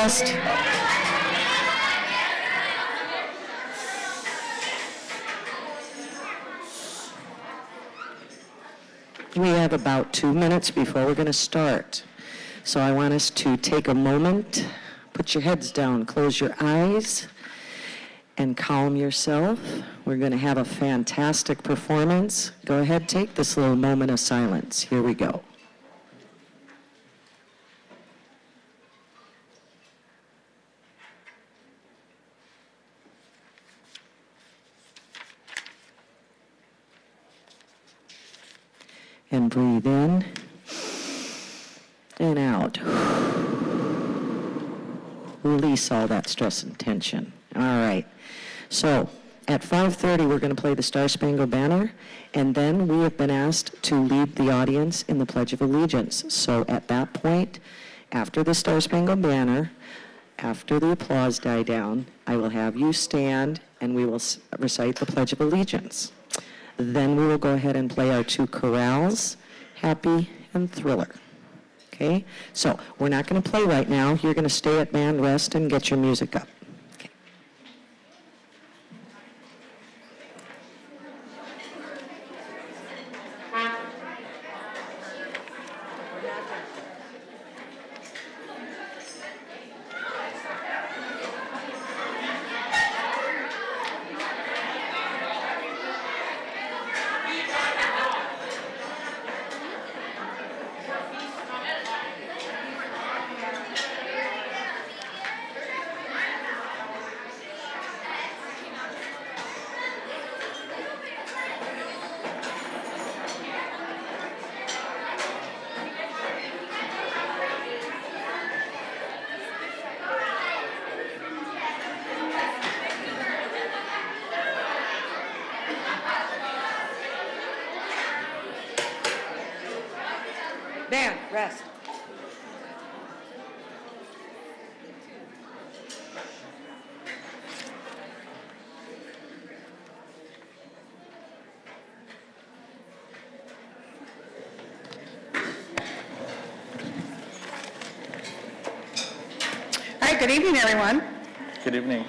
rest. We have about 2 minutes before we're going to start. So I want us to take a moment, put your heads down, close your eyes, and calm yourself. We're going to have a fantastic performance. Go ahead, take this little moment of silence. Here we go. And breathe in and out. Release all that stress and tension. All right. So at 5:30, we're going to play the Star-Spangled Banner, and then we have been asked to lead the audience in the Pledge of Allegiance. So at that point, after the Star-Spangled Banner, after the applause die down, I will have you stand, and we will recite the Pledge of Allegiance. Then we will go ahead and play our 2 chorales, Happy and Thriller. Okay? So we're not going to play right now. You're going to stay at band rest and get your music up. Okay. Band, rest. All right, good evening, everyone. Good evening.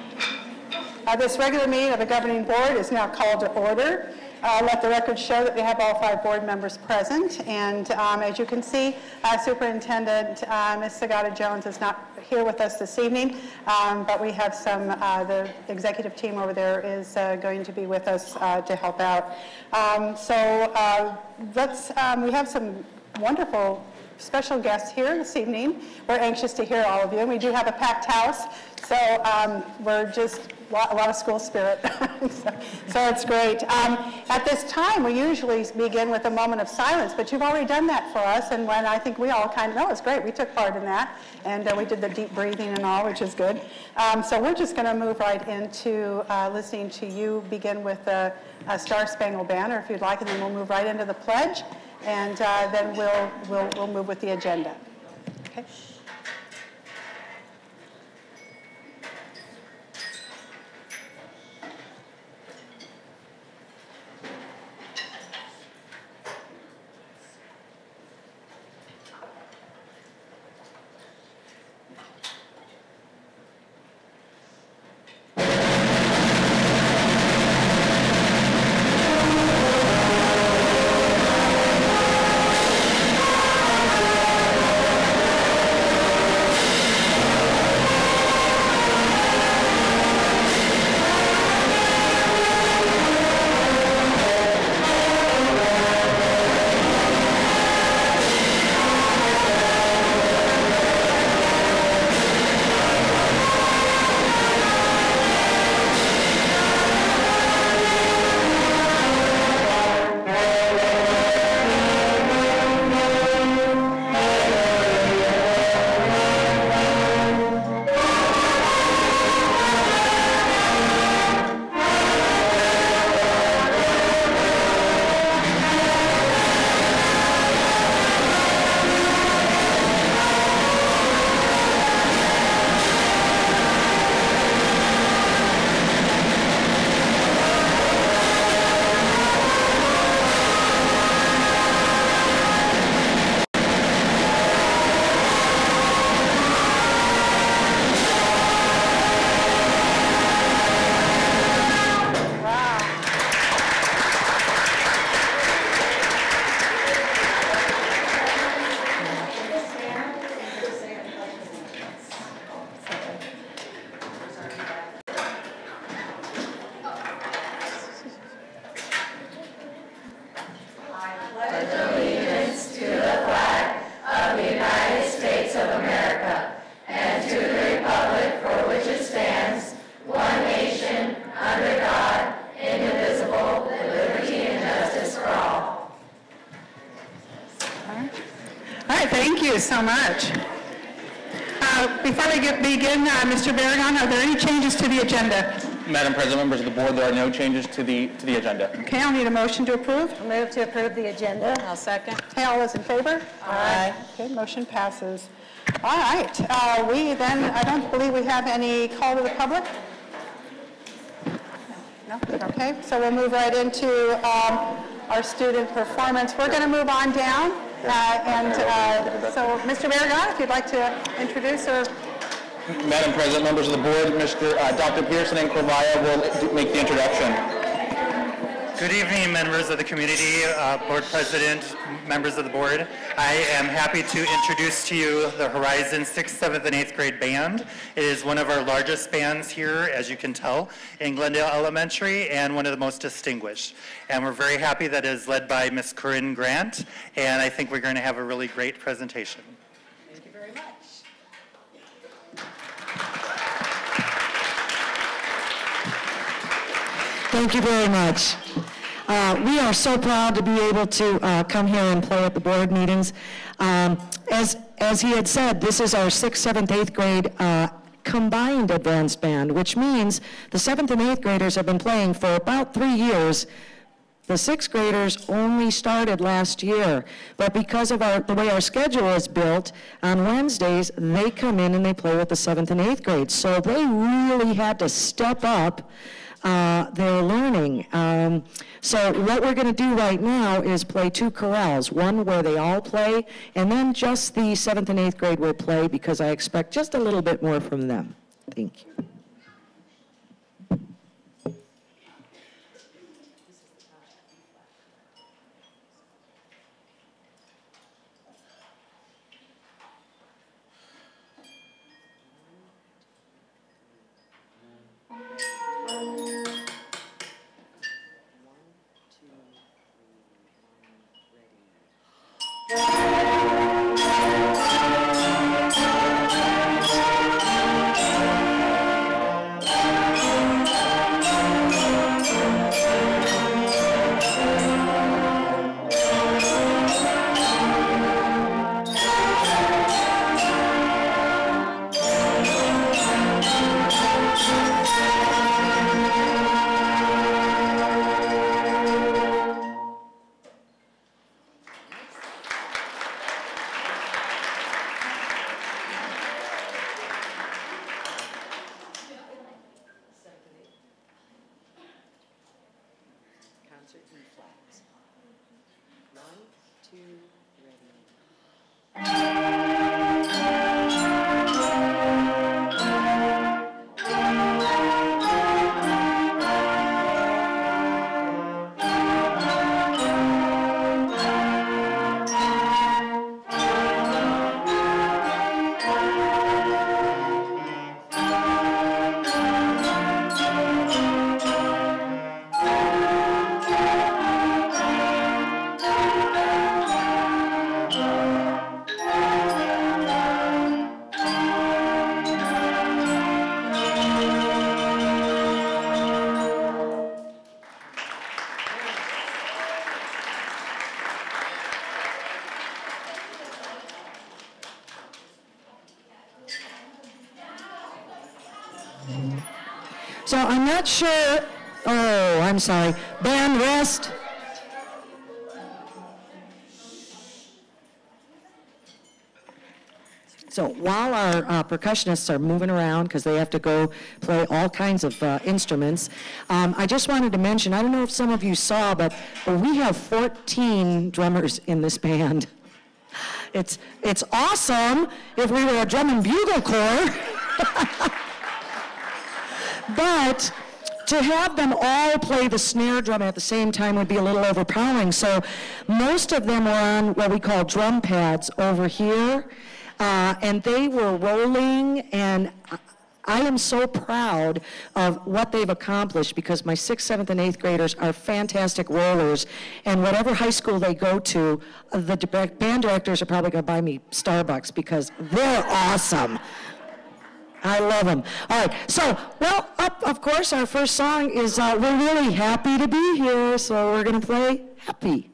This regular meeting of the governing board is now called to order. Let the record show that we have all 5 board members present. And as you can see, Superintendent Ms. Sagata-Jones is not here with us this evening, but we have the executive team over there is going to be with us to help out. We have some wonderful special guests here this evening. We're anxious to hear all of you. And we do have a packed house, so we're just a lot of school spirit, so it's great. At this time, we usually begin with a moment of silence, but you've already done that for us, and when I think we all kind of know it's great. We took part in that, and we did the deep breathing and all, which is good. So we're just going to move right into listening to you begin with a Star-Spangled Banner, if you'd like, and then we'll move right into the pledge, and then we'll move with the agenda. Okay. so much. Before we begin, Mr. Barragan, are there any changes to the agenda? Madam President, members of the board, there are no changes to the agenda. Okay, I'll need a motion to approve. I'll move to approve the agenda. I'll second. Okay, all those in favor? Aye. Okay, motion passes. All right, we then, I don't believe we have any call to the public. No? Okay, so we'll move right into our student performance. We're going to move on down. So, Mr. Barragan, if you'd like to introduce or... Madam President, members of the board, Dr. Pearson and Corvaya will make the introduction. Good evening, members of the community, board president, members of the board. I am happy to introduce to you the Horizon 6th, 7th, and 8th grade band. It is one of our largest bands here, as you can tell, in Glendale Elementary, and one of the most distinguished. And we're very happy that it is led by Miss Corinne Grant, and I think we're going to have a really great presentation. Thank you very much. Thank you very much. We are so proud to be able to come here and play at the board meetings. As he had said, this is our 6th, 7th, 8th grade combined advanced band, which means the 7th and 8th graders have been playing for about 3 years. The 6th graders only started last year, but because of the way our schedule is built, on Wednesdays, they come in and they play with the 7th and 8th grade. So they really had to step up their learning. So what we're going to do right now is play 2 chorales, one where they all play, and then just the 7th and 8th grade will play because I expect just a little bit more from them. Thank you. So I'm not sure, oh, I'm sorry. Band rest. So while our percussionists are moving around, because they have to go play all kinds of instruments, I just wanted to mention, I don't know if some of you saw, but we have 14 drummers in this band. It's awesome if we were a drum and bugle corps. But to have them all play the snare drum at the same time would be a little overpowering. So most of them were on what we call drum pads over here, and they were rolling, and I am so proud of what they've accomplished because my 6th, 7th, and 8th graders are fantastic rollers, and whatever high school they go to, the band directors are probably going to buy me Starbucks because they're awesome. I love them. All right, so, well, of course, our first song is We're Really Happy to Be Here, so we're going to play Happy.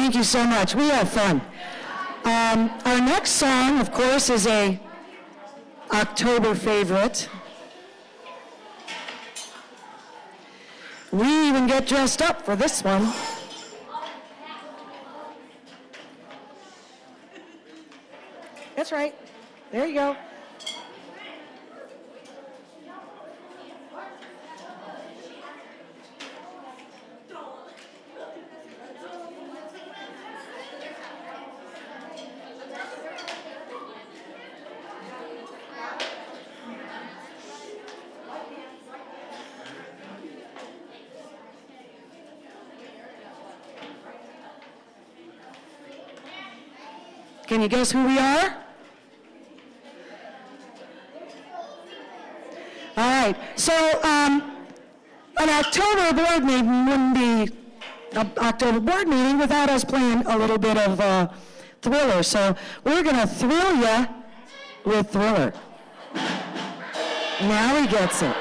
Thank you so much. We have fun. Our next song, of course, is a October favorite. We even get dressed up for this one. That's right. There you go. Can you guess who we are? All right, so an October board meeting wouldn't be an October board meeting without us playing a little bit of Thriller. So we're gonna thrill you with Thriller. Now he gets it.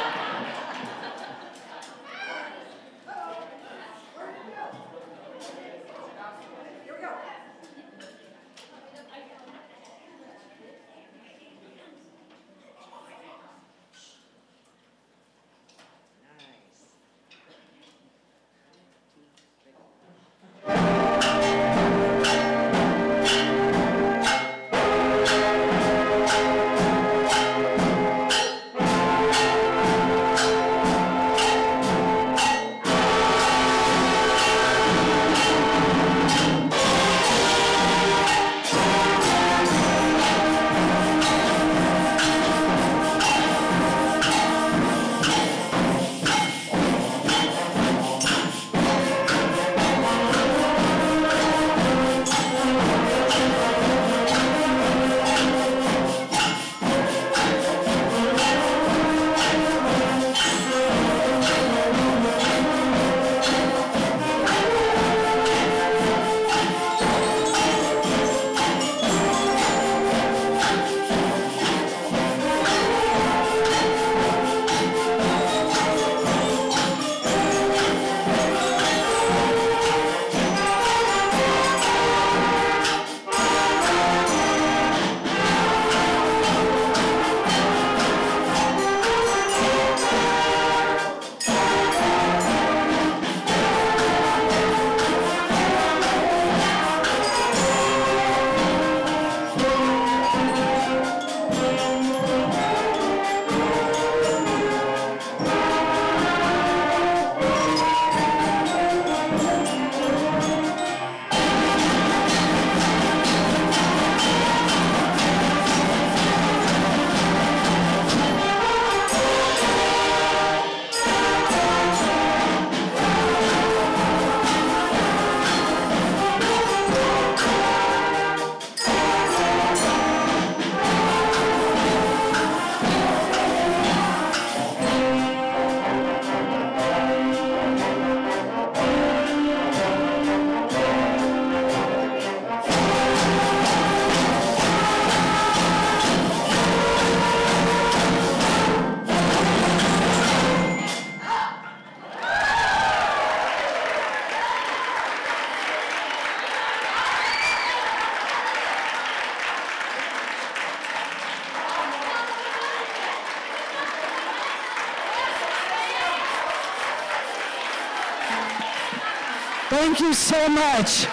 Thank you so much.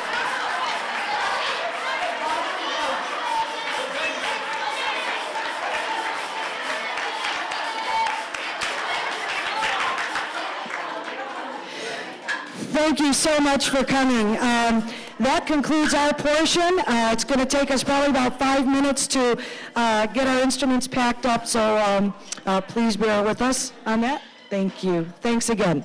Thank you so much for coming. That concludes our portion. It's going to take us probably about 5 minutes to get our instruments packed up, so please bear with us on that. Thank you. Thanks again.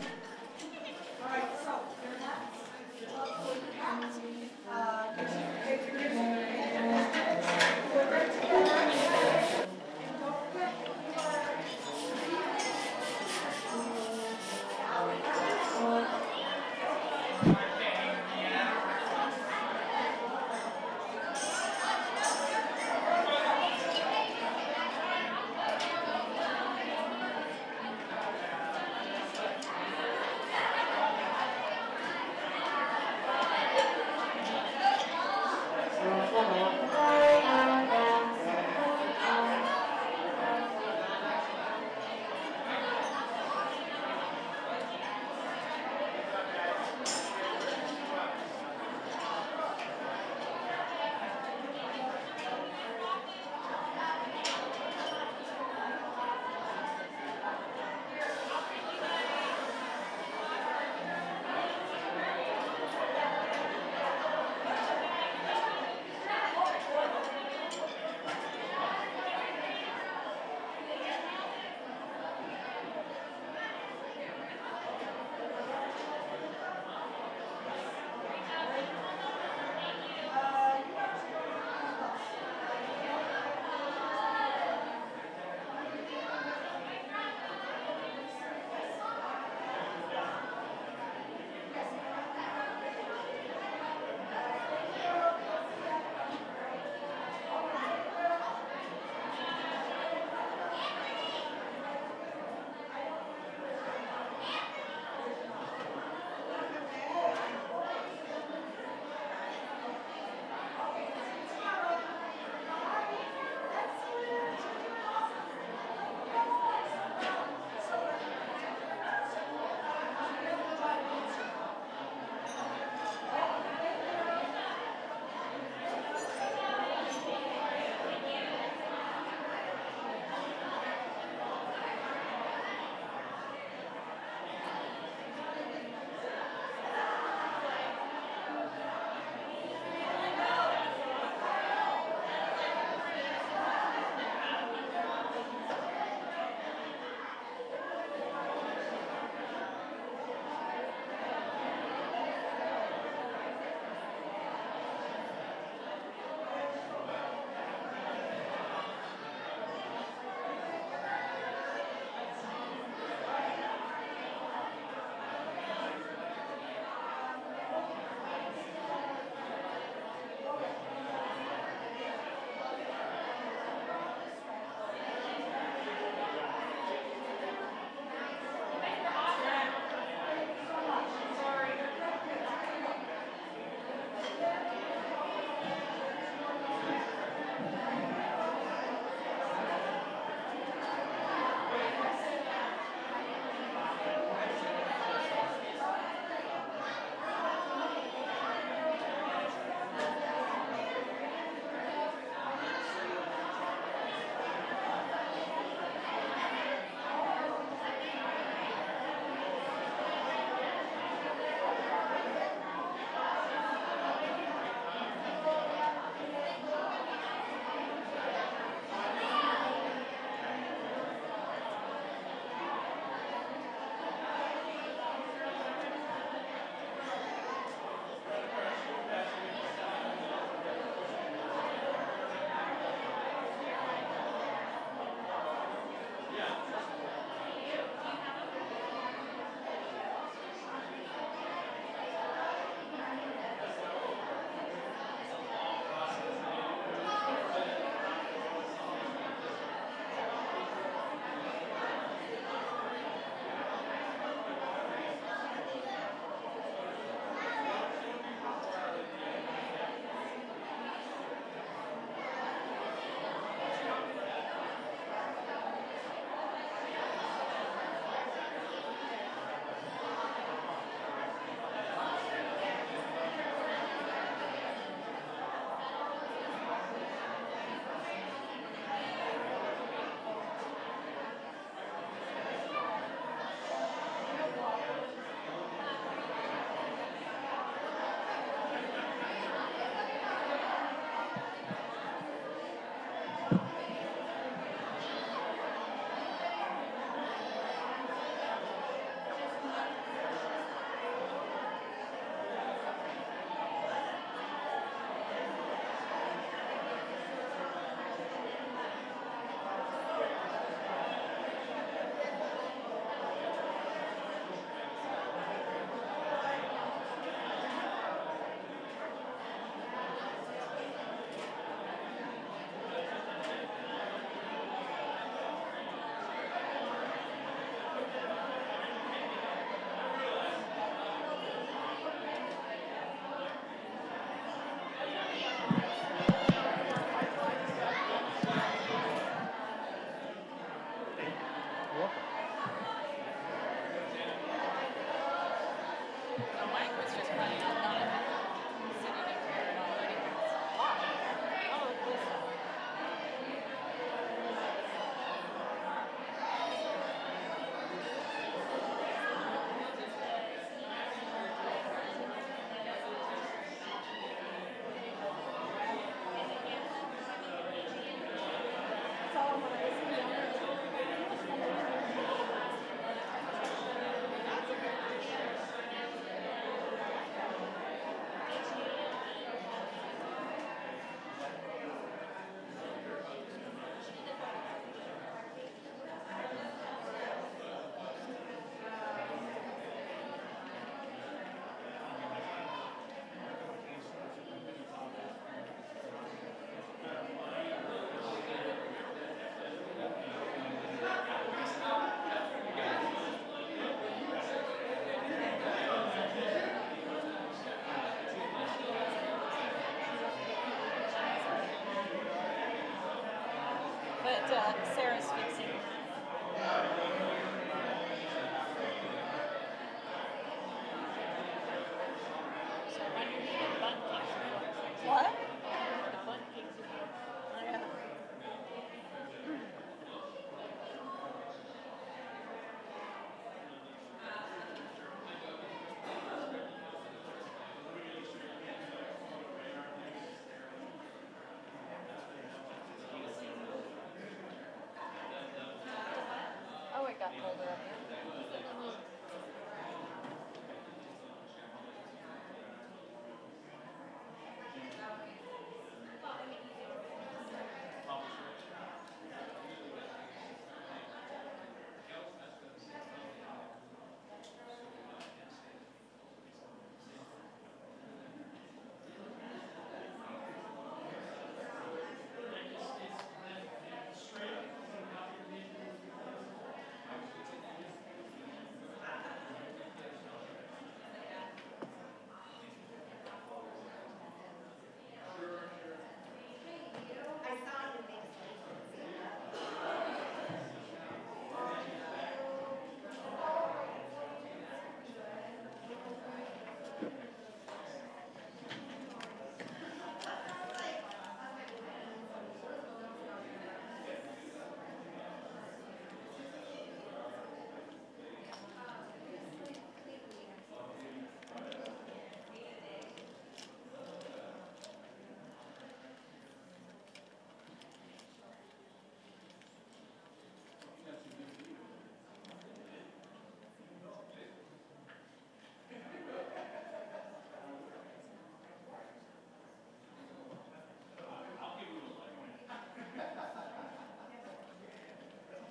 But Sarah's fixing. What? Oh, it got colder up here.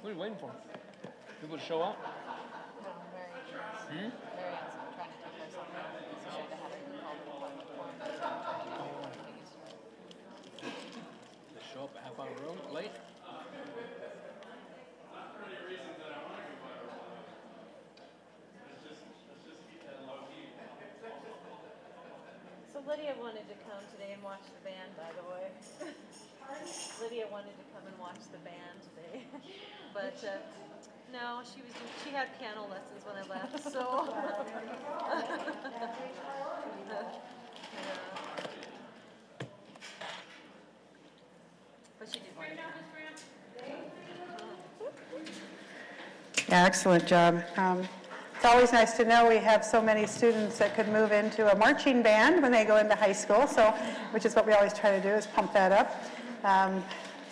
What are you waiting for? People to show up? No, Marianne's. Marianne's trying to take her something. So she had to have it called the appointment form. They show up a half hour late? So Lydia wanted to come today and watch the band, by the way. Lydia wanted to come and watch the band today, but no, she had piano lessons when I left, so. But she did want to come. Yeah, excellent job. It's always nice to know we have so many students that could move into a marching band when they go into high school, which is what we always try to do, is pump that up.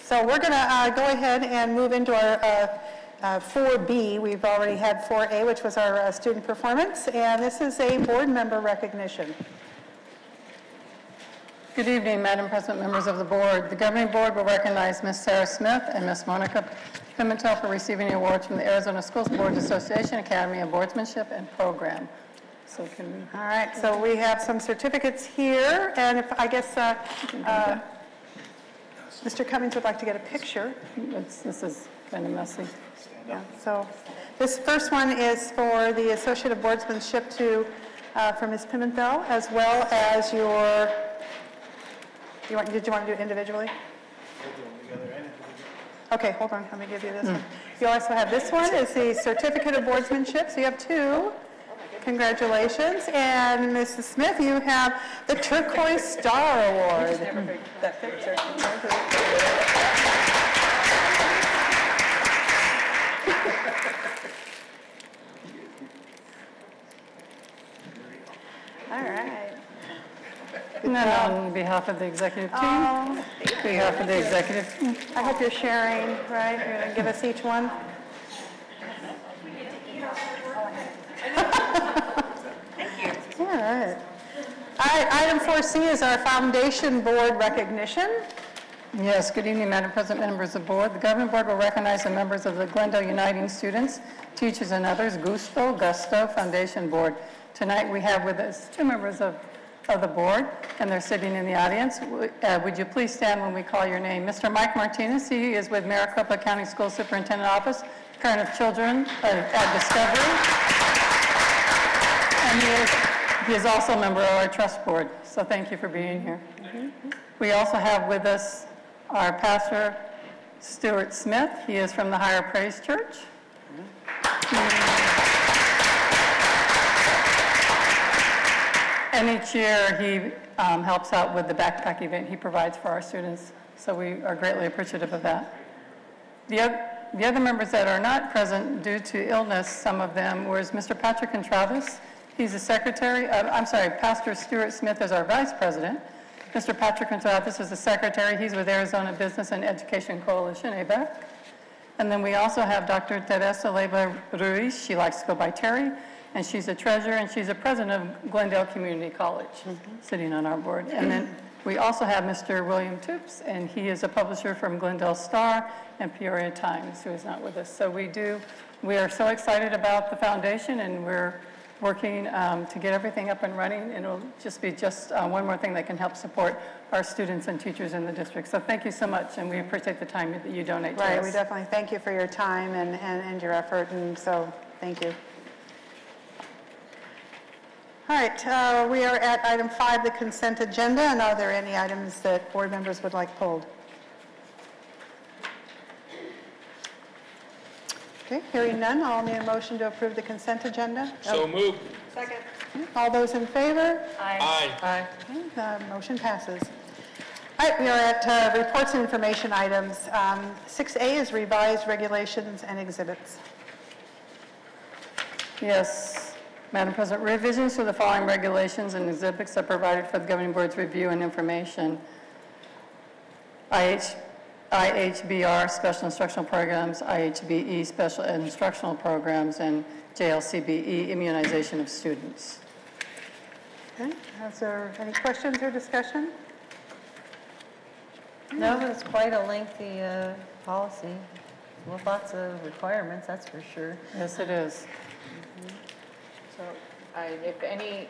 So we're going to go ahead and move into our 4B. We've already had 4A, which was our student performance, and this is a board member recognition. Good evening, Madam President, members of the board. The governing board will recognize Ms. Sarah Smith and Ms. Monica Pimentel for receiving awards from the Arizona Schools Board Association Academy of Boardsmanship and Program. So can we... All right, so we have some certificates here, and if I guess Mr. Cummings would like to get a picture. This is kind of messy. Yeah, so this first one is for the Associate of Boardsmanship for Ms. Pimentel, as well as your... Did you want to do it individually? Okay, hold on, let me give you this one. You also have this one, is the Certificate of Boardsmanship, so you have two. Congratulations. And Mrs. Smith, you have the Turquoise Star Award. That picture. All right. And then on behalf of the executive team, I hope you're sharing, right? You're going to give us each one? All right. Item 4C is our foundation board recognition. Yes, good evening, Madam President, members of the board. The governing board will recognize the members of the Glendale Uniting Students, Teachers, and Others, Gusto Foundation Board. Tonight we have with us two members of the board, and they're sitting in the audience. Would you please stand when we call your name? Mr. Mike Martinez, he is with Maricopa County School Superintendent Office, parent of children at Discovery, and he is also a member of our trust board, so thank you for being here. We also have with us our pastor Stuart Smith. He is from the Higher Praise Church. And each year he helps out with the backpack event he provides for our students, so we are greatly appreciative of that. The other members that are not present due to illness, some of them, was Mr. Patrick Contravis. He's the secretary, Pastor Stuart Smith is our vice president. Mr. Patrick Contravis is the secretary. He's with Arizona Business and Education Coalition, ABEC. And then we also have Dr. Teresa Leyva Ruiz. She likes to go by Terry, and she's a treasurer, and she's a president of Glendale Community College, sitting on our board. And then we also have Mr. William Toops, and he is a publisher from Glendale Star and Peoria Times, who is not with us. So we are so excited about the foundation, and we're working to get everything up and running, and it'll just be one more thing that can help support our students and teachers in the district. So thank you so much, and we appreciate the time that you donate to us. Right, we definitely thank you for your time and your effort, and so thank you. All right, we are at item 5, the consent agenda, and are there any items that board members would like pulled? Okay, hearing none, I'll need a motion to approve the consent agenda. So moved. Second. All those in favor? Aye. Aye. Okay, the motion passes. All right, we are at reports and information items. 6A is revised regulations and exhibits. Yes. Madam President, revisions to the following regulations and exhibits are provided for the Governing Board's review and information. IHBR, Special Instructional Programs, IHBE, Special Instructional Programs, and JLCBE, Immunization of Students. Okay, is there any questions or discussion? No, it's quite a lengthy policy with lots of requirements, that's for sure. Yes, it is. So if any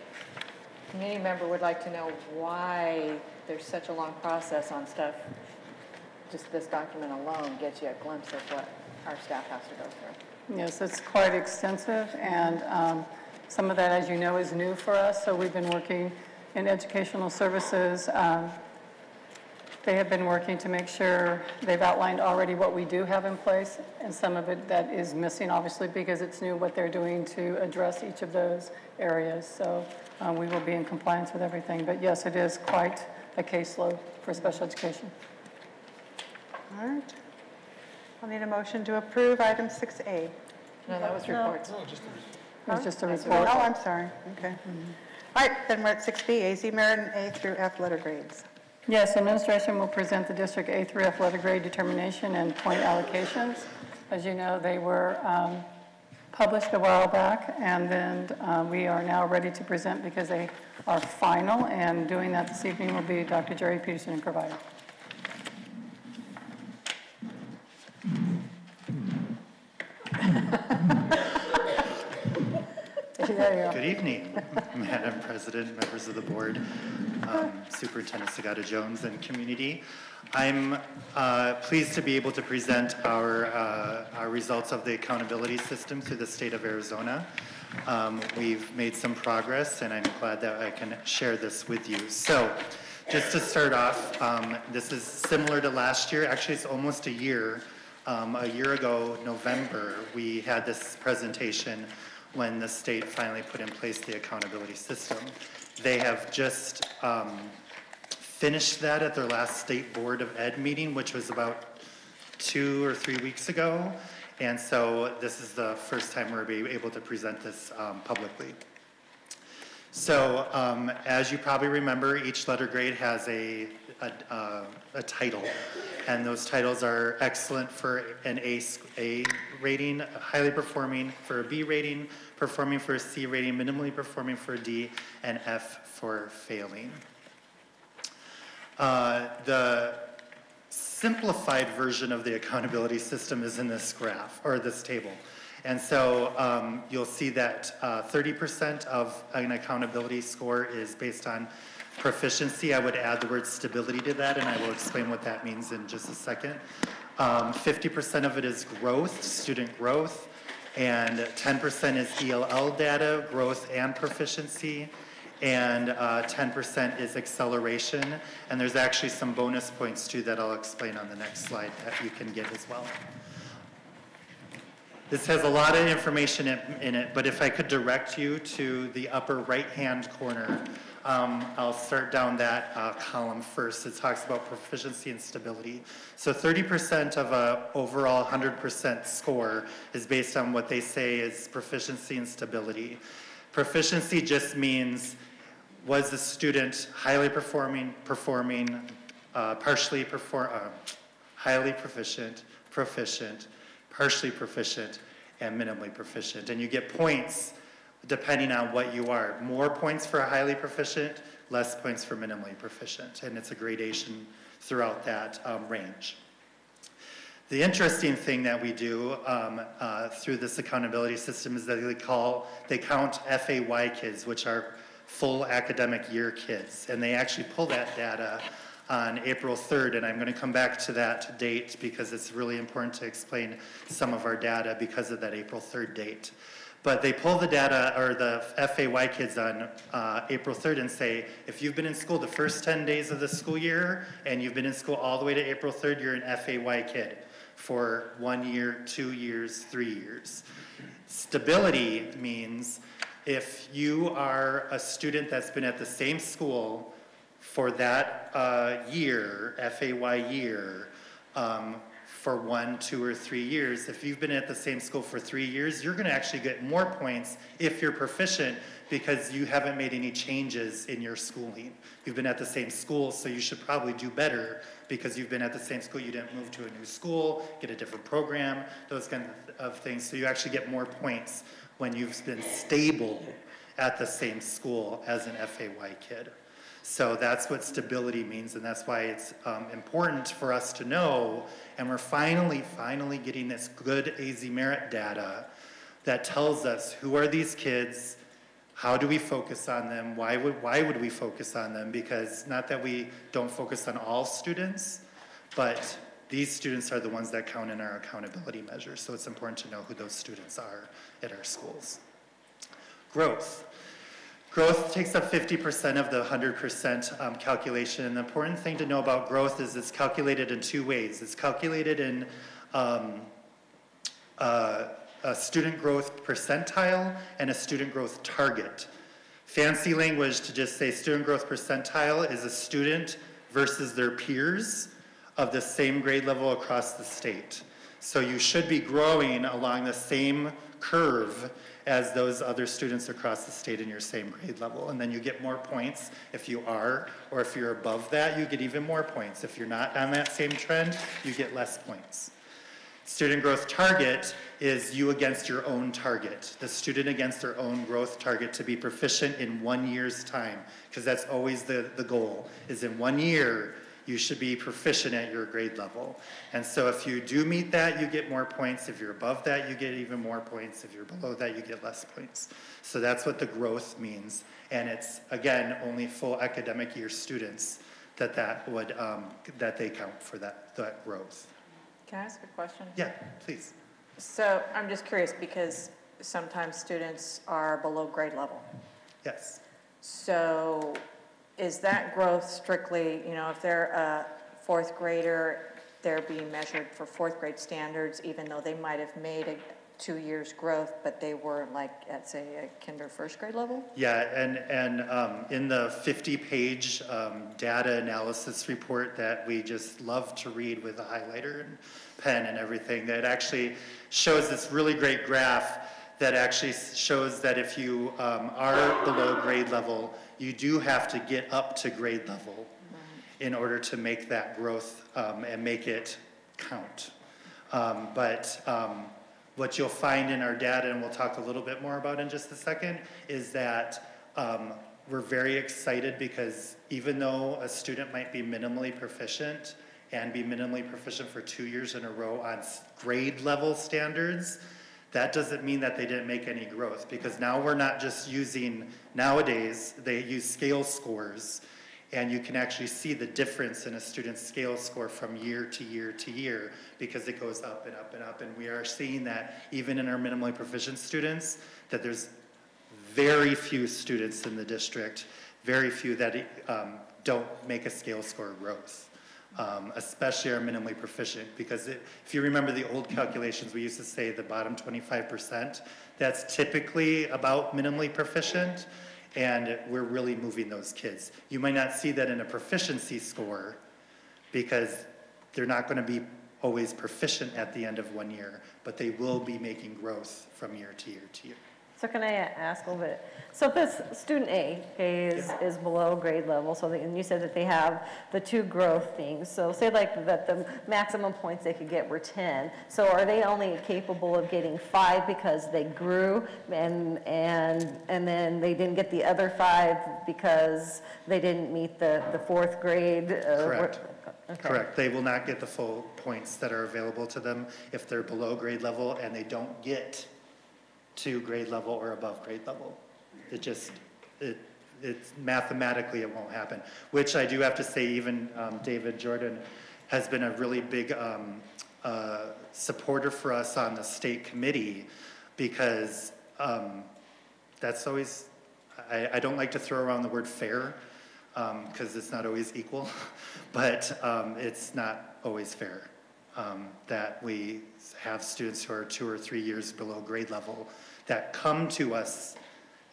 committee member would like to know why there's such a long process on stuff, just this document alone gets you a glimpse of what our staff has to go through. Yes, it's quite extensive, and some of that, as you know, is new for us. So we've been working in educational services. They have been working to make sure they've outlined already what we do have in place, and some of it that is missing, obviously, because it's new what they're doing to address each of those areas. So we will be in compliance with everything. But yes, it is quite a caseload for special education. All right. I'll need a motion to approve item 6A. No, that was reports. It was just a report. Oh, I'm sorry. Okay. All right, then we're at 6B, AZ Merit and A through F letter grades. Yes, administration will present the district A through F letter grade determination and point allocations. As you know, they were published a while back, and then we are now ready to present because they are final, and doing that this evening will be Dr. Jerry Peterson and provider. Good evening, Madam President, members of the board, Superintendent Sagata-Jones, and community. I'm pleased to be able to present our results of the accountability system through the state of Arizona. We've made some progress, and I'm glad that I can share this with you. So, just to start off, this is similar to last year. Actually, it's almost a year. A year ago, November, we had this presentation when the state finally put in place the accountability system. They have just finished that at their last State Board of Ed meeting, which was about 2 or 3 weeks ago. And so this is the first time we're able to present this publicly. So as you probably remember, each letter grade has a title. And those titles are excellent for an A rating, highly performing for a B rating, performing for a C rating, minimally performing for a D, and F for failing. The simplified version of the accountability system is in this graph, or this table. And so you'll see that 30% of an accountability score is based on proficiency. I would add the word stability to that, and I will explain what that means in just a second. 50% of it is growth, student growth, and 10% is ELL data, growth and proficiency, and 10% is acceleration. And there's actually some bonus points too that I'll explain on the next slide that you can get as well. This has a lot of information in it, but if I could direct you to the upper right-hand corner, I'll start down that column first. It talks about proficiency and stability. So 30% of an overall 100% score is based on what they say is proficiency and stability. Proficiency just means, was the student highly performing, highly proficient, proficient, partially proficient, and minimally proficient. And you get points depending on what you are. More points for highly proficient, less points for minimally proficient. And it's a gradation throughout that range. The interesting thing that we do through this accountability system is that they count FAY kids, which are full academic year kids. And they actually pull that data on April 3rd, and I'm going to come back to that date because it's really important to explain some of our data because of that April 3rd date. But they pull the data, or the FAY kids on April 3rd and say, if you've been in school the first 10 days of the school year, and you've been in school all the way to April 3rd, you're an FAY kid for 1 year, 2 years, 3 years. Stability means if you are a student that's been at the same school for that year, FAY year, for 1, 2, or 3 years, if you've been at the same school for 3 years, you're gonna actually get more points if you're proficient because you haven't made any changes in your schooling. You've been at the same school, so you should probably do better because you've been at the same school. You didn't move to a new school, get a different program, those kind of things. So you actually get more points when you've been stable at the same school as an FAY kid. So that's what stability means, and that's why it's important for us to know, and we're finally getting this good AZ Merit data that tells us who are these kids, how do we focus on them, why would we focus on them, because not that we don't focus on all students, but these students are the ones that count in our accountability measures, so it's important to know who those students are at our schools. Growth. Growth takes up 50% of the 100% calculation, and the important thing to know about growth is it's calculated in 2 ways. It's calculated in a student growth percentile and a student growth target. Fancy language to just say student growth percentile is a student versus their peers of the same grade level across the state. So you should be growing along the same curve as those other students across the state in your same grade level. And then you get more points if you are, or if you're above that, you get even more points. If you're not on that same trend, you get less points. Student growth target is you against your own target, the student against their own growth target to be proficient in 1 year's time, because that's always the goal, is in 1 year, you should be proficient at your grade level. And so if you do meet that, you get more points. If you're above that, you get even more points. If you're below that, you get less points. So that's what the growth means. And it's, again, only full academic year students that they count for that growth. Can I ask a question? Yeah, please. So I'm just curious because sometimes students are below grade level. Yes. So is that growth strictly, if they're a 4th grader, they're being measured for 4th grade standards, even though they might have made a 2 years growth, but they were like at, say, a kinder 1st grade level? Yeah, and in the 50-page data analysis report that we just love to read with a highlighter and pen and everything, that actually shows this really great graph that actually shows that if you are below grade level, you do have to get up to grade level in order to make that growth and make it count. What you'll find in our data, and we'll talk a little bit more about in just a second, is that we're very excited because even though a student might be minimally proficient and be minimally proficient for 2 years in a row on grade level standards, that doesn't mean that they didn't make any growth, because now we're not just using, nowadays, they use scale scores, and you can actually see the difference in a student's scale score from year to year to year, because it goes up and up and up, and we are seeing that even in our minimally proficient students, that there's very few students in the district, very few that don't make a scale score growth, especially our minimally proficient, because if you remember the old calculations, we used to say the bottom 25%, that's typically about minimally proficient, and we're really moving those kids. You might not see that in a proficiency score because they're not going to be always proficient at the end of 1 year, but they will be making growth from year to year to year. So can I ask a little bit? So if this student A, okay, is below grade level, so and you said that they have the 2 growth things. So say like that the maximum points they could get were 10. So are they only capable of getting 5 because they grew and then they didn't get the other 5 because they didn't meet the 4th grade? Correct. Okay. Correct. They will not get the full points that are available to them if they're below grade level and they don't get to grade level or above grade level. It's mathematically it won't happen, which I do have to say even David Jordan has been a really big supporter for us on the state committee because that's always, I don't like to throw around the word fair because it's not always equal, but it's not always fair that we have students who are 2 or 3 years below grade level that come to us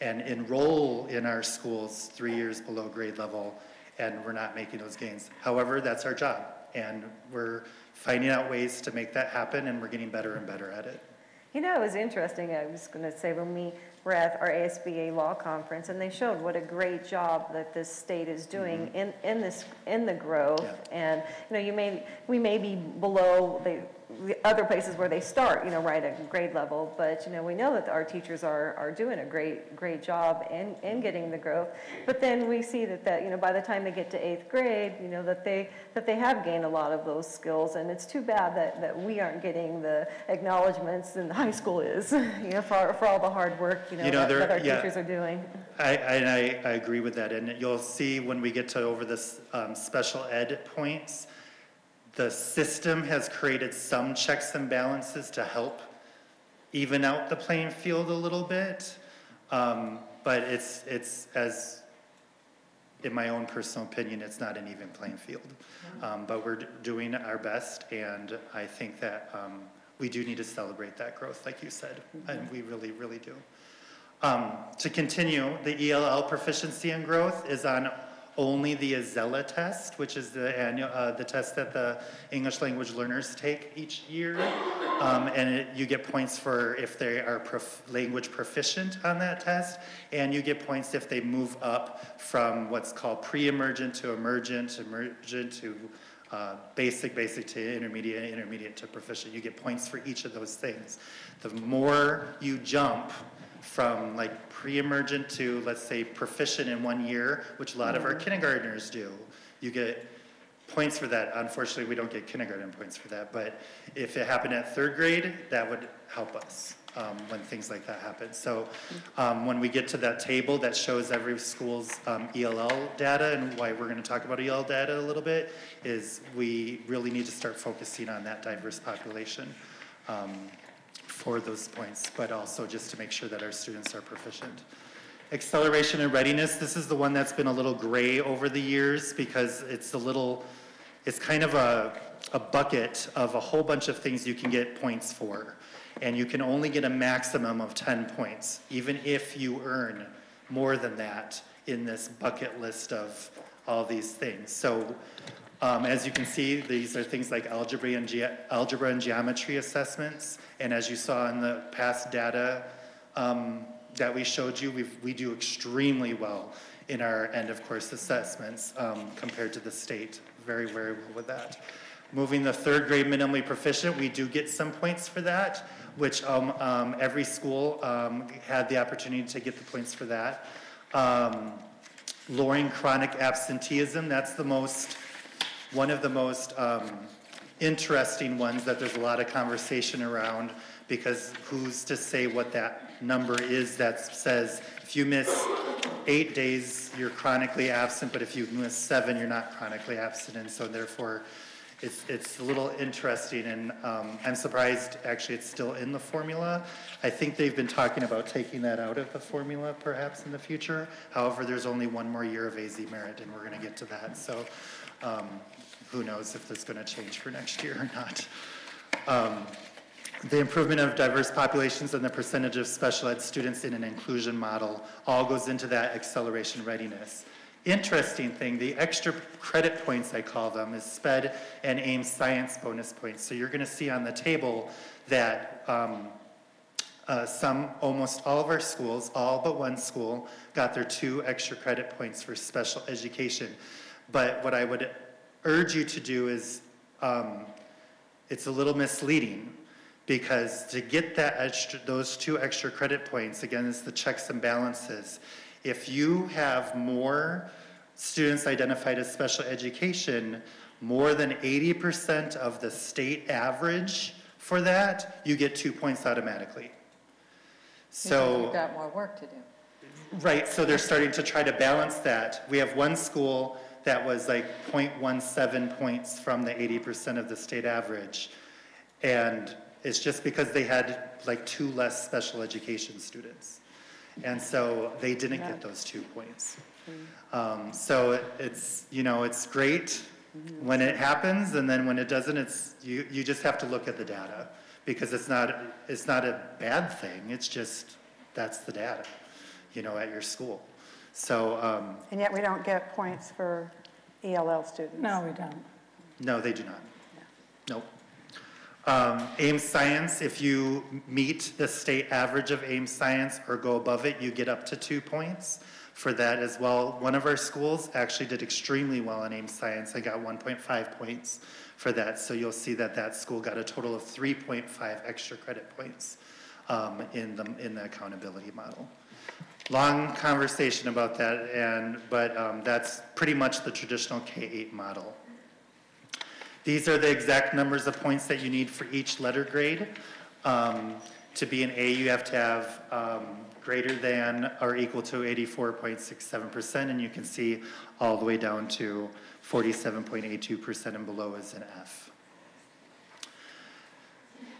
and enroll in our schools 3 years below grade level, and we're not making those gains. However, that's our job, and we're finding out ways to make that happen, and we're getting better and better at it. You know, it was interesting, I was going to say, when we were at our ASBA law conference, and they showed what a great job that this state is doing in the growth. Yeah. And, you know, we may be below the other places where they start, right at grade level, but, we know that our teachers are doing a great job in getting the growth. But then we see that, by the time they get to 8th grade, that they have gained a lot of those skills, and it's too bad that we aren't getting the acknowledgments in high school is, for all the hard work, that our teachers are doing. I agree with that, and you'll see when we get to over this special ed points, the system has created some checks and balances to help even out the playing field a little bit, but it's as, in my own personal opinion, it's not an even playing field. But we're doing our best, and I think that we do need to celebrate that growth, like you said, and we really, really do. To continue, the Ll Proficiency and Growth is on only the Azella test, which is the annual the test that the English language learners take each year, and you get points for if they are language proficient on that test, and you get points if they move up from what's called pre-emergent to emergent, emergent to basic to intermediate, intermediate to proficient. You get points for each of those things. The more you jump from like pre-emergent to, let's say, proficient in 1 year, which a lot of our kindergartners do, you get points for that. Unfortunately, we don't get kindergarten points for that, but if it happened at 3rd grade, that would help us when things like that happen. So when we get to that table that shows every school's ELL data, and why we're going to talk about ELL data a little bit, is we really need to start focusing on that diverse population. For those points, but also just to make sure that our students are proficient. Acceleration and readiness, this is the one that's been a little gray over the years because it's kind of a bucket of a whole bunch of things you can get points for. And you can only get a maximum of 10 points, even if you earn more than that in this bucket list of all these things. So as you can see, these are things like algebra and geometry assessments. And as you saw in the past data that we showed you, we do extremely well in our end of course assessments compared to the state. Very, very well with that. Moving the 3rd grade minimally proficient, we do get some points for that, which every school had the opportunity to get the points for that. Lowering chronic absenteeism, that's one of the most interesting ones that there's a lot of conversation around, because who's to say what that number is that says if you miss 8 days, you're chronically absent, but if you miss 7, you're not chronically absent, and so therefore it's a little interesting, and I'm surprised actually it's still in the formula. I think they've been talking about taking that out of the formula perhaps in the future. However, there's only one more year of AZ merit, and we're going to get to that. So who knows if that's going to change for next year or not. The improvement of diverse populations and the percentage of special ed students in an inclusion model all goes into that acceleration readiness. Interesting thing, the extra credit points, I call them, is SPED and AIMS science bonus points. So you're going to see on the table that almost all of our schools, all but one school, got their 2 extra credit points for special education. But what I would urge you to do is, it's a little misleading, because to get those 2 extra credit points, again, it's the checks and balances. If you have more students identified as special education, more than 80% of the state average for that, you get 2 points automatically. So you've got more work to do. Right, so they're starting to try to balance that. We have one school that was like 0.17 points from the 80% of the state average. And it's just because they had like 2 less special education students. And so they didn't get those 2 points. So it's, you know, it's great when it happens, and then when it doesn't, it's, you just have to look at the data, because it's not a bad thing, it's just, that's the data, you know, at your school. So. And yet we don't get points for ELL students. No, we don't. No, they do not. Nope. AIMS Science, if you meet the state average of AIMS Science or go above it, you get up to 2 points for that as well. One of our schools actually did extremely well in AIMS Science. I got 1.5 points for that. So you'll see that that school got a total of 3.5 extra credit points in the accountability model. Long conversation about that, but that's pretty much the traditional K-8 model. These are the exact numbers of points that you need for each letter grade. To be an A, you have to have greater than or equal to 84.67%, and you can see all the way down to 47.82% and below is an F.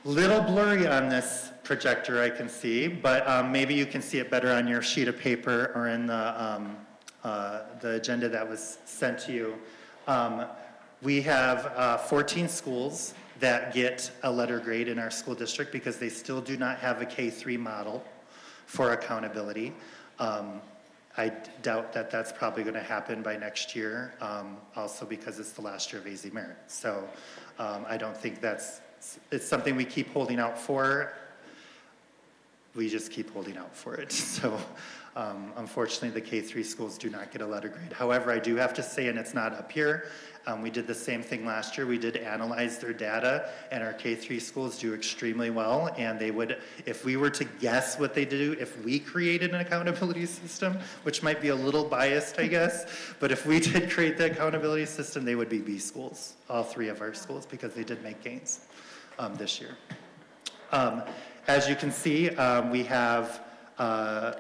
Little blurry on this projector, I can see, but maybe you can see it better on your sheet of paper or in the agenda that was sent to you. We have 14 schools that get a letter grade in our school district because they still do not have a K-3 model for accountability. I doubt that that's probably going to happen by next year, also because it's the last year of AZ Merit. So I don't think it's something we keep holding out for. We just keep holding out for it. So unfortunately, the K-3 schools do not get a letter grade. However, I do have to say, and it's not up here, we did the same thing last year. We did analyze their data, and our K-3 schools do extremely well. And they would, if we were to guess what they do, if we created an accountability system, which might be a little biased, I guess, but if we did create the accountability system, they would be B schools, all 3 of our schools, because they did make gains this year. As you can see, we have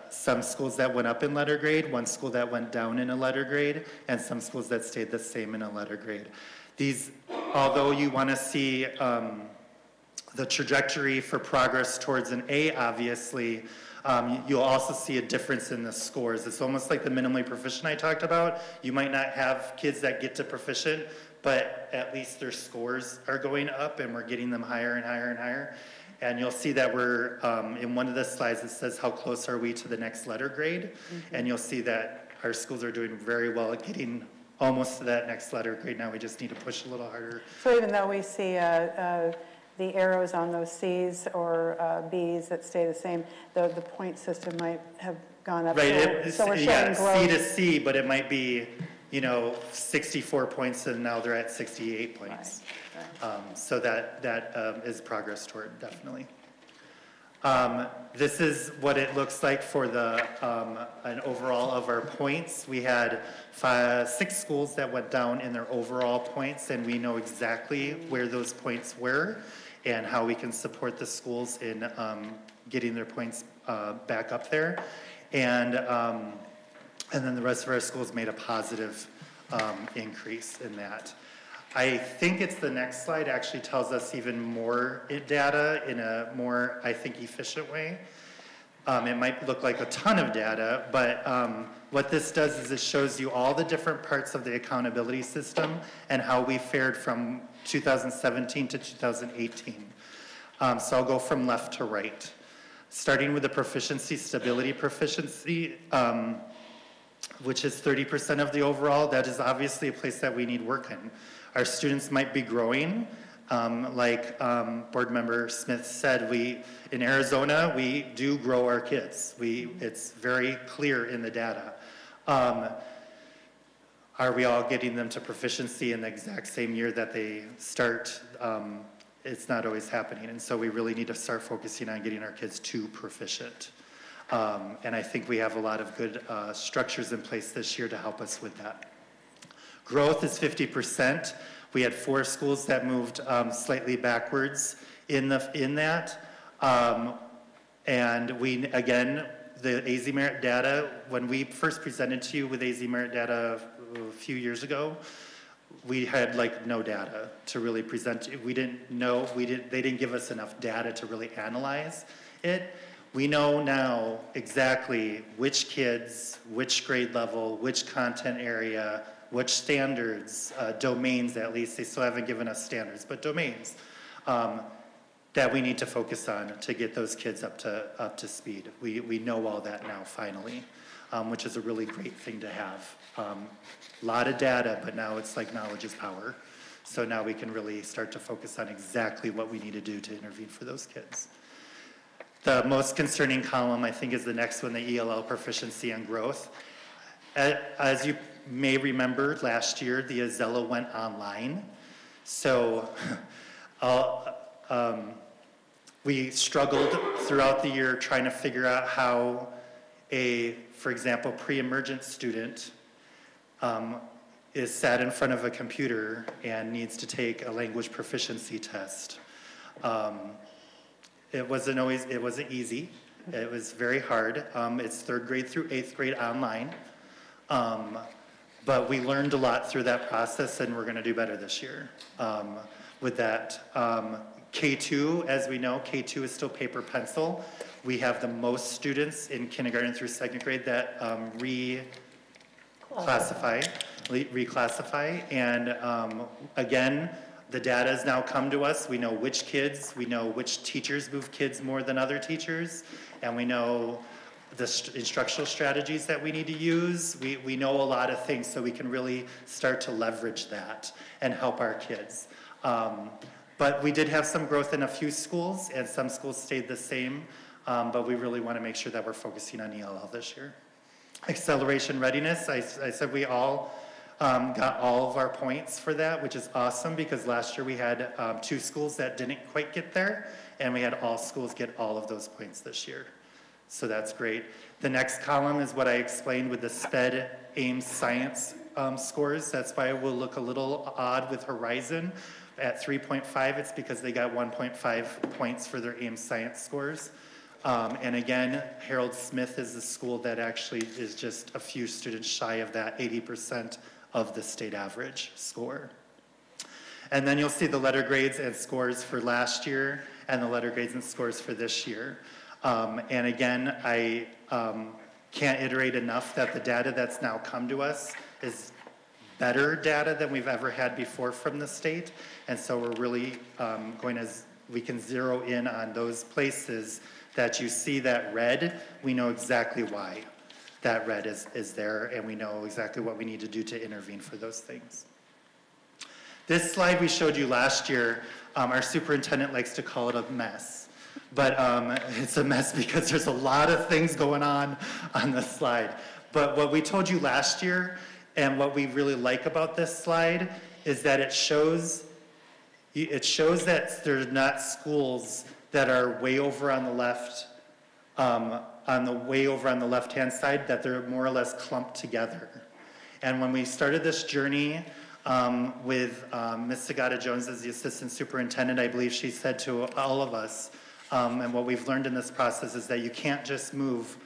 some schools that went up in letter grade, one school that went down in a letter grade, and some schools that stayed the same in a letter grade. These, although you want to see the trajectory for progress towards an A, obviously, you'll also see a difference in the scores. It's almost like the minimally proficient I talked about. You might not have kids that get to proficient, but at least their scores are going up, and we're getting them higher and higher and higher. And you'll see that we're, in one of the slides, it says how close are we to the next letter grade. And you'll see that our schools are doing very well at getting almost to that next letter grade. Now we just need to push a little harder. So even though we see the arrows on those C's or B's that stay the same, the point system might have gone up. Right, so we're showing yeah, growth. C to C, but it might be, you know, 64 points, and now they're at 68 points. Right. So that is progress toward, definitely. This is what it looks like for the an overall of our points. We had 6 schools that went down in their overall points, and we know exactly where those points were and how we can support the schools in getting their points back up there. And then the rest of our schools made a positive increase in that. I think it's the next slide actually tells us even more data in a more, I think, efficient way. It might look like a ton of data, but what this does is it shows you all the different parts of the accountability system and how we fared from 2017 to 2018. So I'll go from left to right. Starting with the proficiency, stability proficiency, which is 30% of the overall, that is obviously a place that we need work in. Our students might be growing. Like Board Member Smith said, in Arizona, we do grow our kids. It's very clear in the data. Are we all getting them to proficiency in the exact same year that they start? It's not always happening, and so we really need to start focusing on getting our kids to proficient. And I think we have a lot of good structures in place this year to help us with that. Growth is 50%. We had 4 schools that moved slightly backwards in that. And we, again, the AZ Merit data, when we first presented to you with AZ Merit data a few years ago, we had like no data to really present. We didn't know, they didn't give us enough data to really analyze it. We know now exactly which kids, which grade level, which content area, which standards, domains at least, they still haven't given us standards, but domains, that we need to focus on to get those kids up to speed. We know all that now finally, which is a really great thing to have. A lot of data, but now it's like knowledge is power. So now we can really start to focus on exactly what we need to do to intervene for those kids. The most concerning column, I think, is the next one, the Ll Proficiency and Growth. As you may remember, last year, the Azella went online. So we struggled throughout the year trying to figure out how for example, pre-emergent student is sat in front of a computer and needs to take a language proficiency test. It wasn't easy. It was very hard. It's 3rd grade through 8th grade online. But we learned a lot through that process, and we're going to do better this year with that. K2, as we know, K2 is still paper pencil. We have the most students in kindergarten through 2nd grade that reclassify. And again, the data has now come to us. We know which kids, we know which teachers move kids more than other teachers, and we know the instructional strategies that we need to use. We know a lot of things, so we can really start to leverage that and help our kids. But we did have some growth in a few schools, and some schools stayed the same, but we really want to make sure that we're focusing on ELL this year. Acceleration readiness, I said we all got all of our points for that, which is awesome, because last year we had 2 schools that didn't quite get there, and we had all schools get all of those points this year. So that's great. The next column is what I explained with the SPED AIMS science scores. That's why it will look a little odd with Horizon. At 3.5, it's because they got 1.5 points for their AIMS science scores. And again, Harold Smith is the school that actually is just a few students shy of that 80% of the state average score. And then you'll see the letter grades and scores for last year and the letter grades and scores for this year. And again, I can't iterate enough that the data that's now come to us is better data than we've ever had before from the state. And so we're really we can zero in on those places that you see that red. We know exactly why that red is there, and we know exactly what we need to do to intervene for those things. This slide we showed you last year, our superintendent likes to call it a mess. But it's a mess because there's a lot of things going on the slide. But what we told you last year, and what we really like about this slide, is that it shows that there's not schools that are way over on the left, way over on the left-hand side, that they're more or less clumped together. And when we started this journey with Ms. Sagata-Jones as the assistant superintendent, I believe she said to all of us, and what we've learned in this process is that you can't just move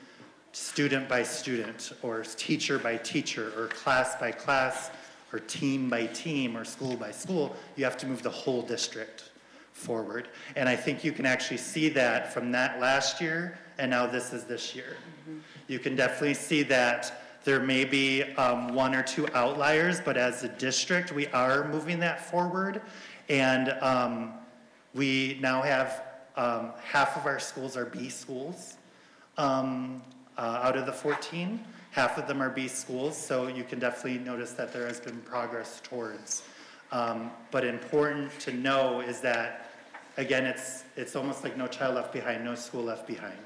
student by student, or teacher by teacher, or class by class, or team by team or school by school, you have to move the whole district forward. And I think you can actually see that from that last year, and now this is this year. You can definitely see that there may be one or two outliers, but as a district, we are moving that forward. And we now have half of our schools are B schools out of the 14. Half of them are B schools, so you can definitely notice that there has been progress towards. But important to know is that, again, it's almost like no child left behind, no school left behind.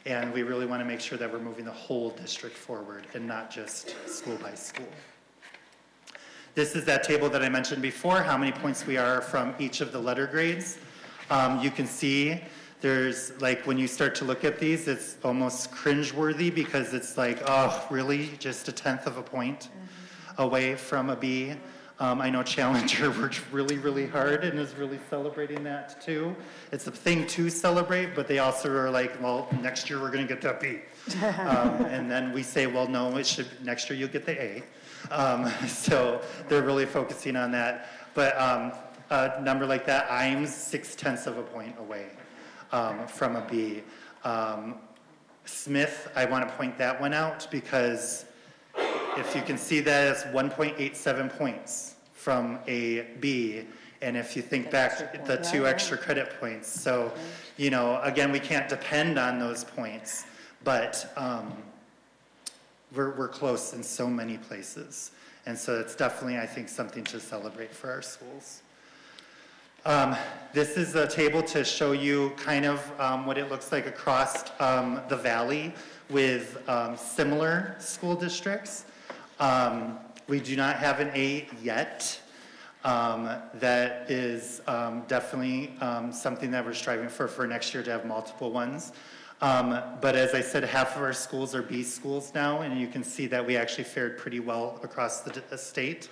And we really want to make sure that we're moving the whole district forward and not just school by school. This is that table that I mentioned before, how many points we are from each of the letter grades. You can see there's, like, when you start to look at these, it's almost cringeworthy because it's like, oh, really? Just 1/10 of a point away from a B. I know Challenger worked really, really hard and is really celebrating that too. It's a thing to celebrate, but they also are like, well, next year we're going to get that B. And then we say, well, no, next year you'll get the A. So they're really focusing on that. But a number like that, I'm 6/10 of a point away from a B. Smith, I want to point that one out because if you can see that, it's 1.87 points from a B. And if you think back, the 2 extra credit points. So, you know, again, we can't depend on those points, but we're close in so many places. And so it's definitely, I think, something to celebrate for our schools. This is a table to show you kind of what it looks like across the valley with similar school districts. We do not have an A yet. That is definitely something that we're striving for next year, to have multiple ones. But as I said, half of our schools are B schools now, and you can see that we actually fared pretty well across the state.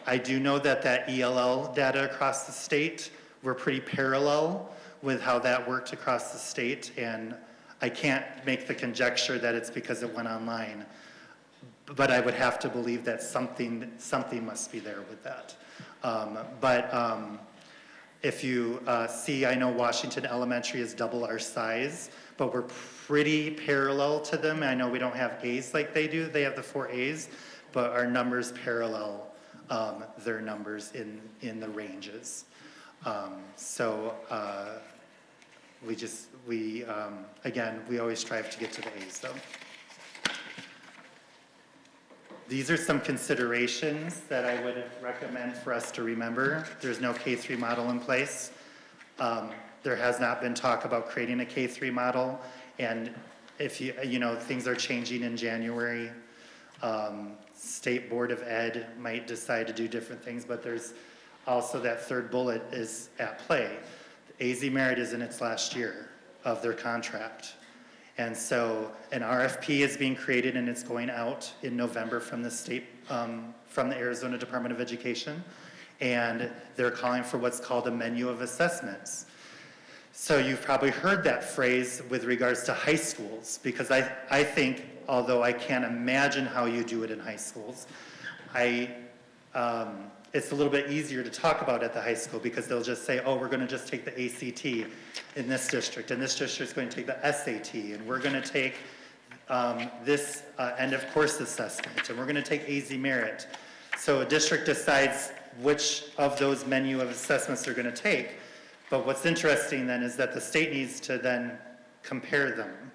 I do know that ELL data across the state were pretty parallel with how that worked across the state, and I can't make the conjecture that it's because it went online, but I would have to believe that something must be there with that. If you see, I know Washington Elementary is double our size, but we're pretty parallel to them. I know we don't have A's like they do. They have the 4 A's, but our numbers parallel their numbers in the ranges. Again, we always strive to get to the A's though. These are some considerations that I would recommend for us to remember. There's no K-3 model in place. There has not been talk about creating a K-3 model, and if you know, things are changing in January. State Board of Ed might decide to do different things, but there's also that third bullet is at play. AZ Merit is in its last year of their contract. And so an RFP is being created and it's going out in November from the state, from the Arizona Department of Education. And they're calling for what's called a menu of assessments. So you've probably heard that phrase with regards to high schools, because I think, although I can't imagine how you do it in high schools, it's a little bit easier to talk about at the high school because they'll just say, oh, we're going to just take the ACT in this district, and this district is going to take the SAT, and we're going to take this end of course assessment, and we're going to take AZ Merit. So a district decides which of those menu of assessments they're going to take. But what's interesting then is that the state needs to then compare them.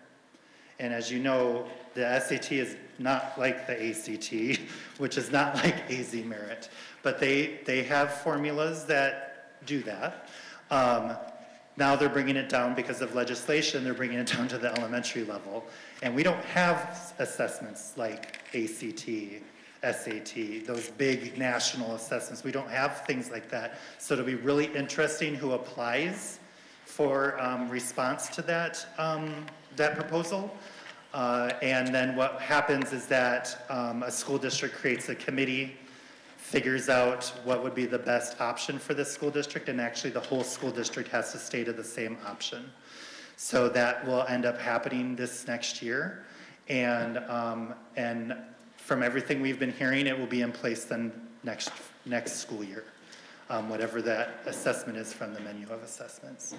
And as you know, the SAT is not like the ACT, which is not like AZ Merit. But they have formulas that do that. Now they're bringing it down because of legislation, they're bringing it down to the elementary level. And we don't have assessments like ACT, SAT, those big national assessments. We don't have things like that. So it'll be really interesting who applies for response to that, that proposal. And then what happens is that a school district creates a committee, figures out what would be the best option for this school district, and actually the whole school district has to stay to the same option. So that will end up happening this next year. And from everything we've been hearing, it will be in place then next school year, whatever that assessment is from the menu of assessments.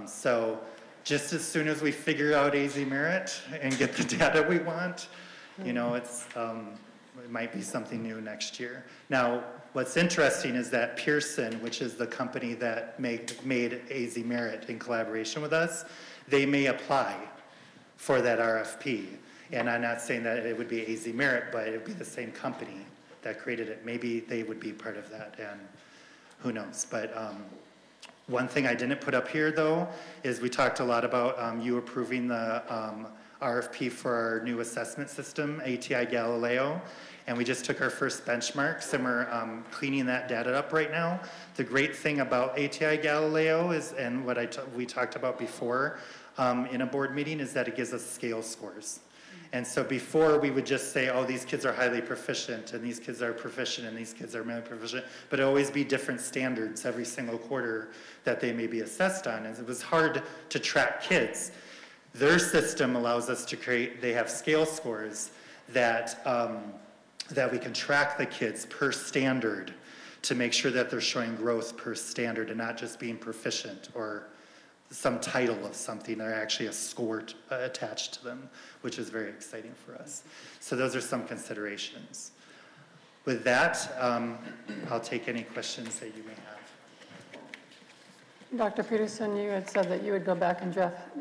So just as soon as we figure out AZ Merit and get the data we want, you know, it might be something new next year. Now, what's interesting is that Pearson, which is the company that made AZ Merit in collaboration with us, they may apply for that RFP. And I'm not saying that it would be AZ Merit, but it would be the same company that created it. Maybe they would be part of that, and who knows. But one thing I didn't put up here, though, is we talked a lot about you approving the RFP for our new assessment system, ATI Galileo, and we just took our first benchmarks, and we're cleaning that data up right now. The great thing about ATI Galileo is, and what we talked about before in a board meeting, is that it gives us scale scores. And so before we would just say, oh, these kids are highly proficient, and these kids are proficient, and these kids are mainly proficient, but it always be different standards every single quarter that they may be assessed on. And it was hard to track kids. Their system allows us to create, they have scale scores that, that we can track the kids per standard to make sure that they're showing growth per standard and not just being proficient or some title of something. They're actually a score attached to them, which is very exciting for us. So those are some considerations. With that, I'll take any questions that you may have. Dr. Peterson, you had said that you would go back and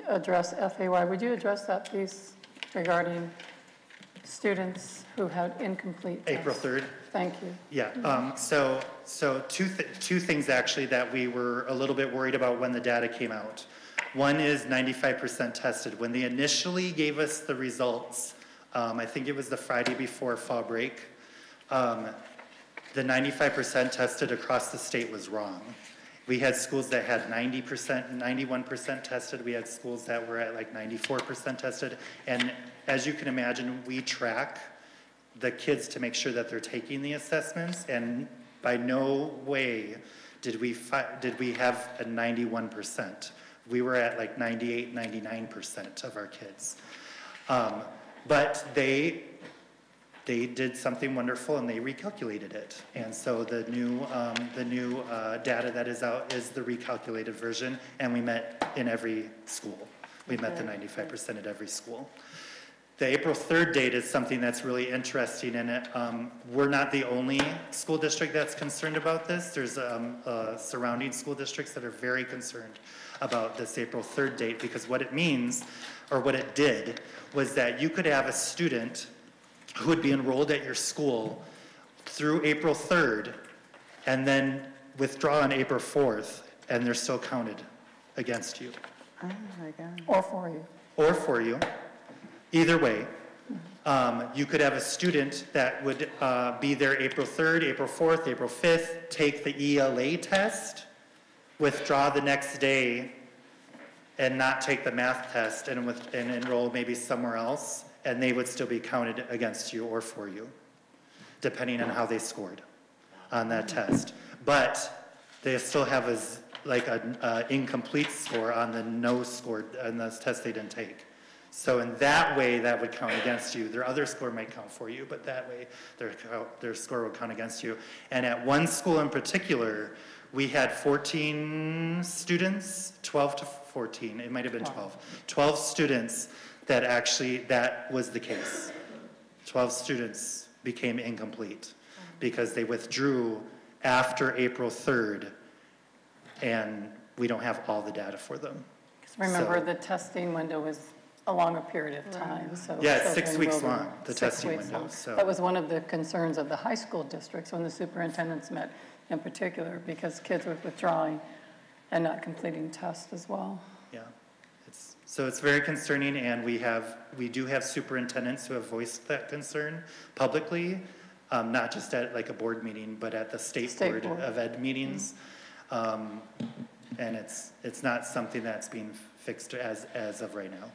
address FAY. Would you address that, please, regarding students who had incomplete tests? April 3rd. Thank you. Yeah, so two things actually that we were a little bit worried about when the data came out. One is 95% tested. When they initially gave us the results, I think it was the Friday before fall break, the 95% tested across the state was wrong. We had schools that had 90%, 91% tested. We had schools that were at like 94% tested. And as you can imagine, we track the kids to make sure that they're taking the assessments, and by no way did we have a 91%. We were at like 98, 99% of our kids. But they did something wonderful, and they recalculated it. And so the new data that is out is the recalculated version, and we met in every school. We met the 95% at every school. The April 3rd date is something that's really interesting, and we're not the only school district that's concerned about this. There's surrounding school districts that are very concerned about this April 3rd date, because what it means, or what it did, was that you could have a student who would be enrolled at your school through April 3rd and then withdraw on April 4th, and they're still counted against you. Oh my God. Or for you. Or for you. Either way, you could have a student that would be there April 3rd, April 4th, April 5th, take the ELA test, withdraw the next day, and not take the math test and enroll maybe somewhere else, and they would still be counted against you or for you, depending on how they scored on that test. But they still have an incomplete score on the no score on the test they didn't take. So in that way, that would count against you. Their other score might count for you, but that way their score would count against you. And at one school in particular, we had 14 students, 12 to 14, it might have been 12. 12 students that was the case. 12 students became incomplete because they withdrew after April 3rd, and we don't have all the data for them. Remember, the testing window was a longer period of time. So yeah, it's 6 weeks long, the testing window. So that was one of the concerns of the high school districts when the superintendents met in particular, because kids were withdrawing and not completing tests as well. Yeah, so it's very concerning, and we do have superintendents who have voiced that concern publicly, not just at like a board meeting, but at the state board of ed meetings. And it's not something that's being fixed as of right now.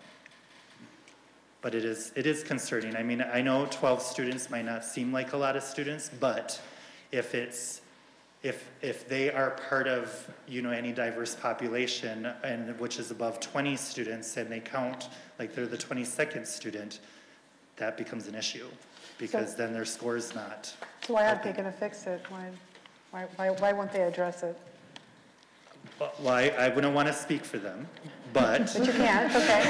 But it is concerning. I mean, I know 12 students might not seem like a lot of students, but if they are part of, any diverse population, and which is above 20 students, and they count like they're the 22nd student, that becomes an issue. because then their score's not. So why aren't they going to fix it? Why won't they address it? Well, I wouldn't want to speak for them, but But you can't, it's okay.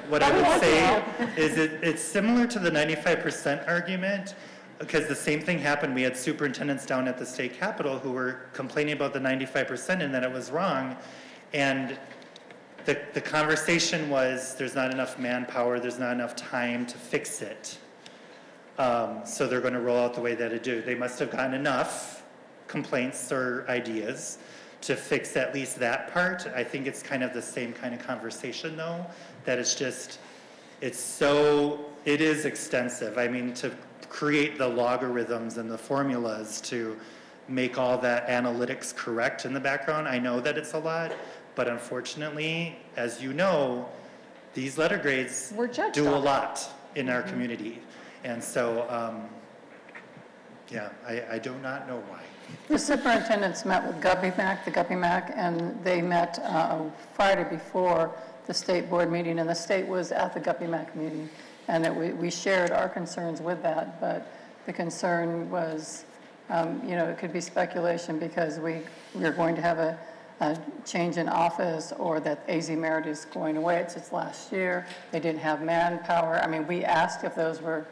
what I would say is it's similar to the 95% argument, because the same thing happened. We had superintendents down at the state capitol who were complaining about the 95% and that it was wrong. And the conversation was there's not enough manpower, there's not enough time to fix it. So they're going to roll out the way that it do. They must have gotten enough complaints or ideas to fix at least that part. I think it's kind of the same kind of conversation though, that it's just, it is extensive. I mean, to create the logarithms and the formulas to make all that analytics correct in the background, I know that it's a lot, but unfortunately, as you know, these letter grades do a lot in our community. And so, yeah, I do not know why. The superintendents met with the Guppy Mac, and they met Friday before the state board meeting, and the state was at the Guppy Mac meeting, and we shared our concerns with that, but the concern was, you know, it could be speculation because we're going to have a change in office, or that AZ Merit is going away. It's its last year. They didn't have manpower. I mean, we asked if those were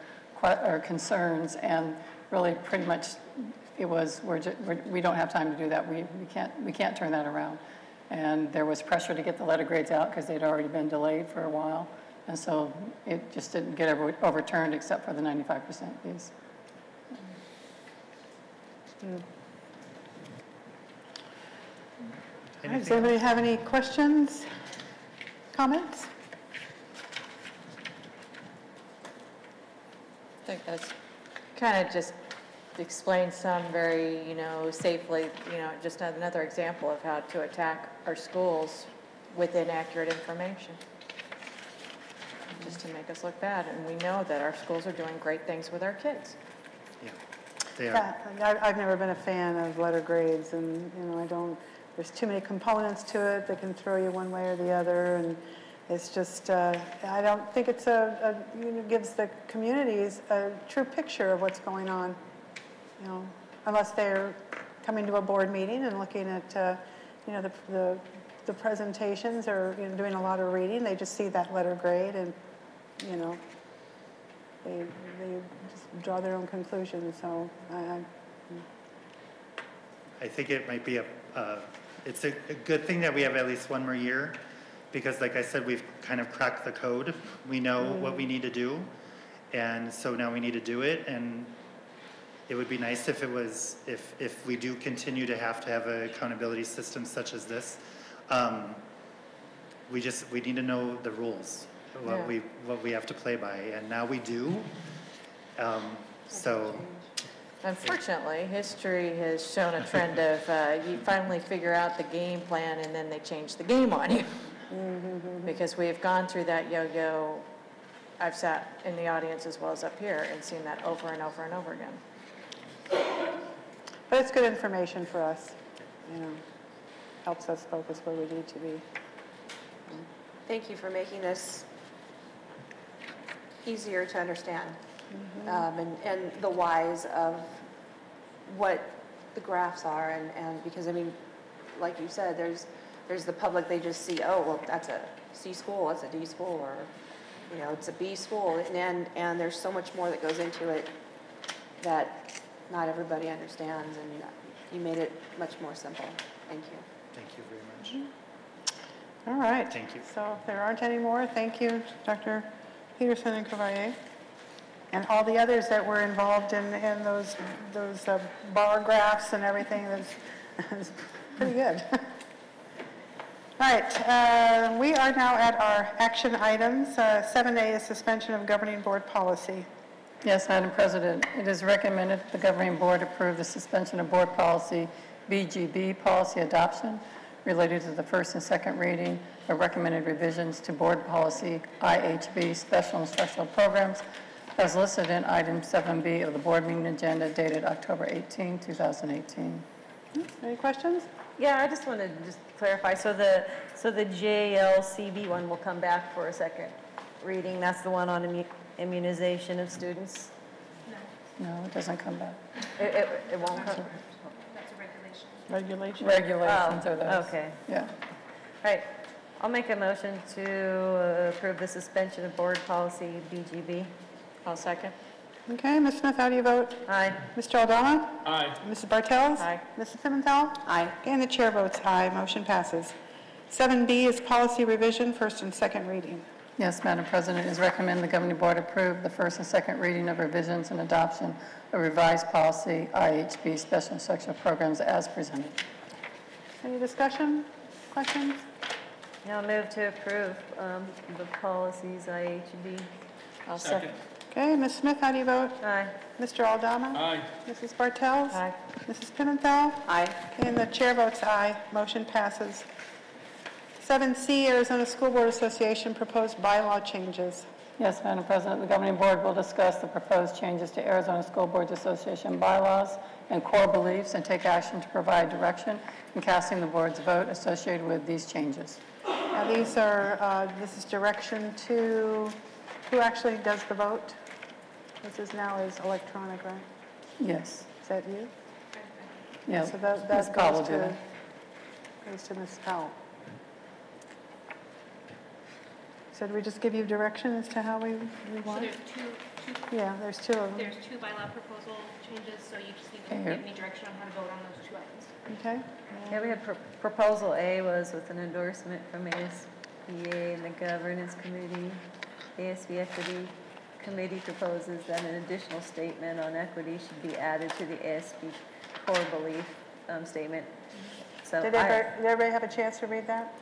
concerns, and really pretty much it was, we don't have time to do that. We can't turn that around. And there was pressure to get the letter grades out because they'd already been delayed for a while. And so it just didn't get overturned except for the 95% piece. Does anybody have any questions, comments? I think that's kind of just explains some very, you know, safely, you know, just another example of how to attack our schools with inaccurate information. Just to make us look bad. And we know that our schools are doing great things with our kids. Yeah, they are. Yeah, I've never been a fan of letter grades, and, you know, there's too many components to it that can throw you one way or the other, and it's just, I don't think it's gives the communities a true picture of what's going on, you know, unless they're coming to a board meeting and looking at, you know, the presentations, or, you know, doing a lot of reading. They just see that letter grade, and, you know, they just draw their own conclusions. So I think it might be it's a good thing that we have at least one more year, because like I said, we've kind of cracked the code. We know what we need to do, and so now we need to do it. And it would be nice if it was, if we do continue to have an accountability system such as this, we need to know the rules, what we have to play by, and now we do. So. Unfortunately, history has shown a trend of you finally figure out the game plan and then they change the game on you. Because we have gone through that yo-yo. I've sat in the audience as well as up here and seen that over and over and over again. But it's good information for us, you know, helps us focus where we need to be. Thank you for making this easier to understand. And the whys of what the graphs are, and because, I mean, like you said, there's the public, they just see, oh, well, that's a C school, that's a D school, or, you know, it's a B school, and there's so much more that goes into it that not everybody understands, and you made it much more simple. Thank you. Thank you very much. All right. Thank you. So if there aren't any more, thank you, Dr. Peterson and Cavalier, and all the others that were involved in those bar graphs and everything. That's pretty good. All right, we are now at our action items. 7A is suspension of governing board policy. Yes, Madam President, it is recommended the governing board approve the suspension of board policy BGB policy adoption related to the first and second reading of recommended revisions to board policy IHB special instructional programs as listed in item 7B of the board meeting agenda dated October 18, 2018. Any questions? Yeah, I just wanted to clarify. So the JLCB one will come back for a second reading. That's the one on immunization of students? No, it doesn't come back. It won't come? Regulations Oh, are those. okay. Yeah. Right. I'll make a motion to approve the suspension of board policy BGB. I'll second. Okay, Ms. Smith, how do you vote? Aye. Mr. Aldana? Aye. Mrs. Bartels? Aye. Mrs. Pimentel? Aye. And the chair votes aye, motion passes. 7B is policy revision, first and second reading. Yes, Madam President, it is recommended the governing board approve the first and second reading of revisions and adoption of revised policy IHB special instructional programs as presented. Any discussion, questions? Now move to approve the policies IHB. I'll Second. Okay, Ms. Smith, how do you vote? Aye. Mr. Aldana? Aye. Mrs. Bartels? Aye. Mrs. Pimentel? Aye. And the chair votes aye, motion passes. 7C, Arizona School Board Association proposed bylaw changes. Yes, Madam President, the governing board will discuss the proposed changes to Arizona School Boards Association bylaws and core beliefs and take action to provide direction in casting the board's vote associated with these changes. Now, these are, this is direction to, who actually does the vote? This is now is electronic, right? Yes. Is that you? Yeah. So that Ms. Powell goes did to, it. Ms. Powell. So do we just give you direction as to how we So want? there's two, Yeah, there's two of them. there's two bylaw proposal changes, so you just need to Okay. give me direction on how to vote on those two items. Okay? Yeah, we had proposal A was with an endorsement from ASBA and the governance committee. ASB Equity Committee proposes that an additional statement on equity should be added to the ASB core belief statement. So Did everybody have a chance to read that?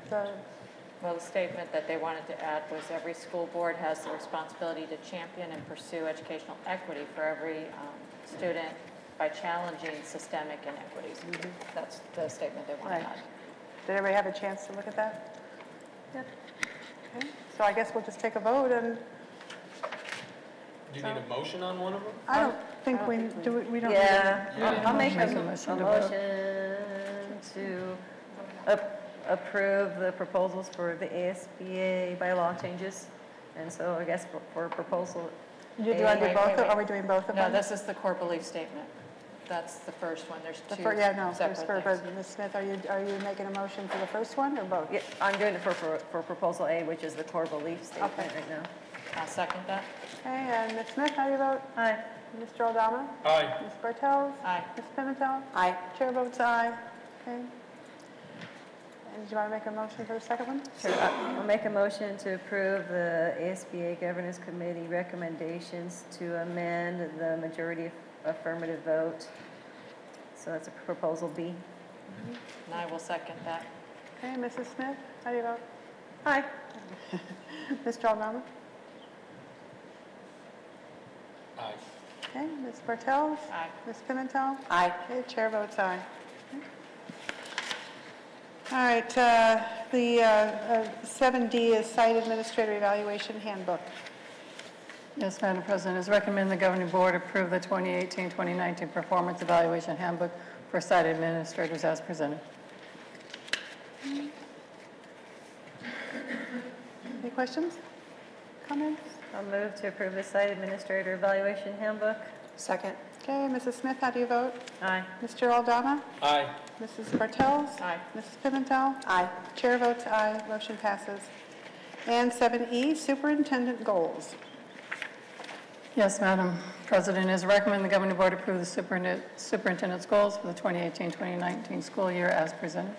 Well, the statement that they wanted to add was every school board has the responsibility to champion and pursue educational equity for every student by challenging systemic inequities. That's the statement they want Right. to add. Did everybody have a chance to look at that? Yep. Okay, so I guess we'll just take a vote, and Do you need a motion on one of them? I don't think we do, we don't. Yeah, I'll make a Make a motion to vote. motion to approve the proposals for the ASBA bylaw changes. And so I guess for proposal Do you want to do Wait, both, wait, wait. are we doing both of No, them? this is the core belief statement. That's the first one. There's two Yeah, no, separate first, things. but Ms. Smith, are you making a motion for the first one, or both? Yeah, I'm doing it for proposal A, which is the core belief statement Okay. right now. I'll second that. Okay, and Ms. Smith, how do you vote? Aye. Mr. Aldana? Aye. Ms. Bartels? Aye. Ms. Pimentel? Aye. Chair votes aye. Okay. And do you want to make a motion for the second one? Sure. I'll make a motion to approve the ASBA Governance Committee recommendations to amend the majority affirmative vote. So that's a proposal B. And I will second that. Okay, Mrs. Smith, how do you vote? Aye. Mr. Aldana? Aye. Okay, Ms. Bartels? Aye. Ms. Pimentel? Aye. Okay, chair votes aye. All right, the 7D is Site Administrator Evaluation Handbook. Yes, Madam President, it's recommended the governing board approve the 2018-2019 Performance Evaluation Handbook for site administrators as presented. Any questions, comments? I'll move to approve the site administrator evaluation handbook. Second. Okay, Mrs. Smith, how do you vote? Aye. Mr. Aldana? Aye. Mrs. Bartels? Aye. Mrs. Pimentel? Aye. Chair votes aye, motion passes. And 7E, Superintendent Goals. Yes, Madam President, it is recommended the governing board approve the superintendent's goals for the 2018-2019 school year as presented.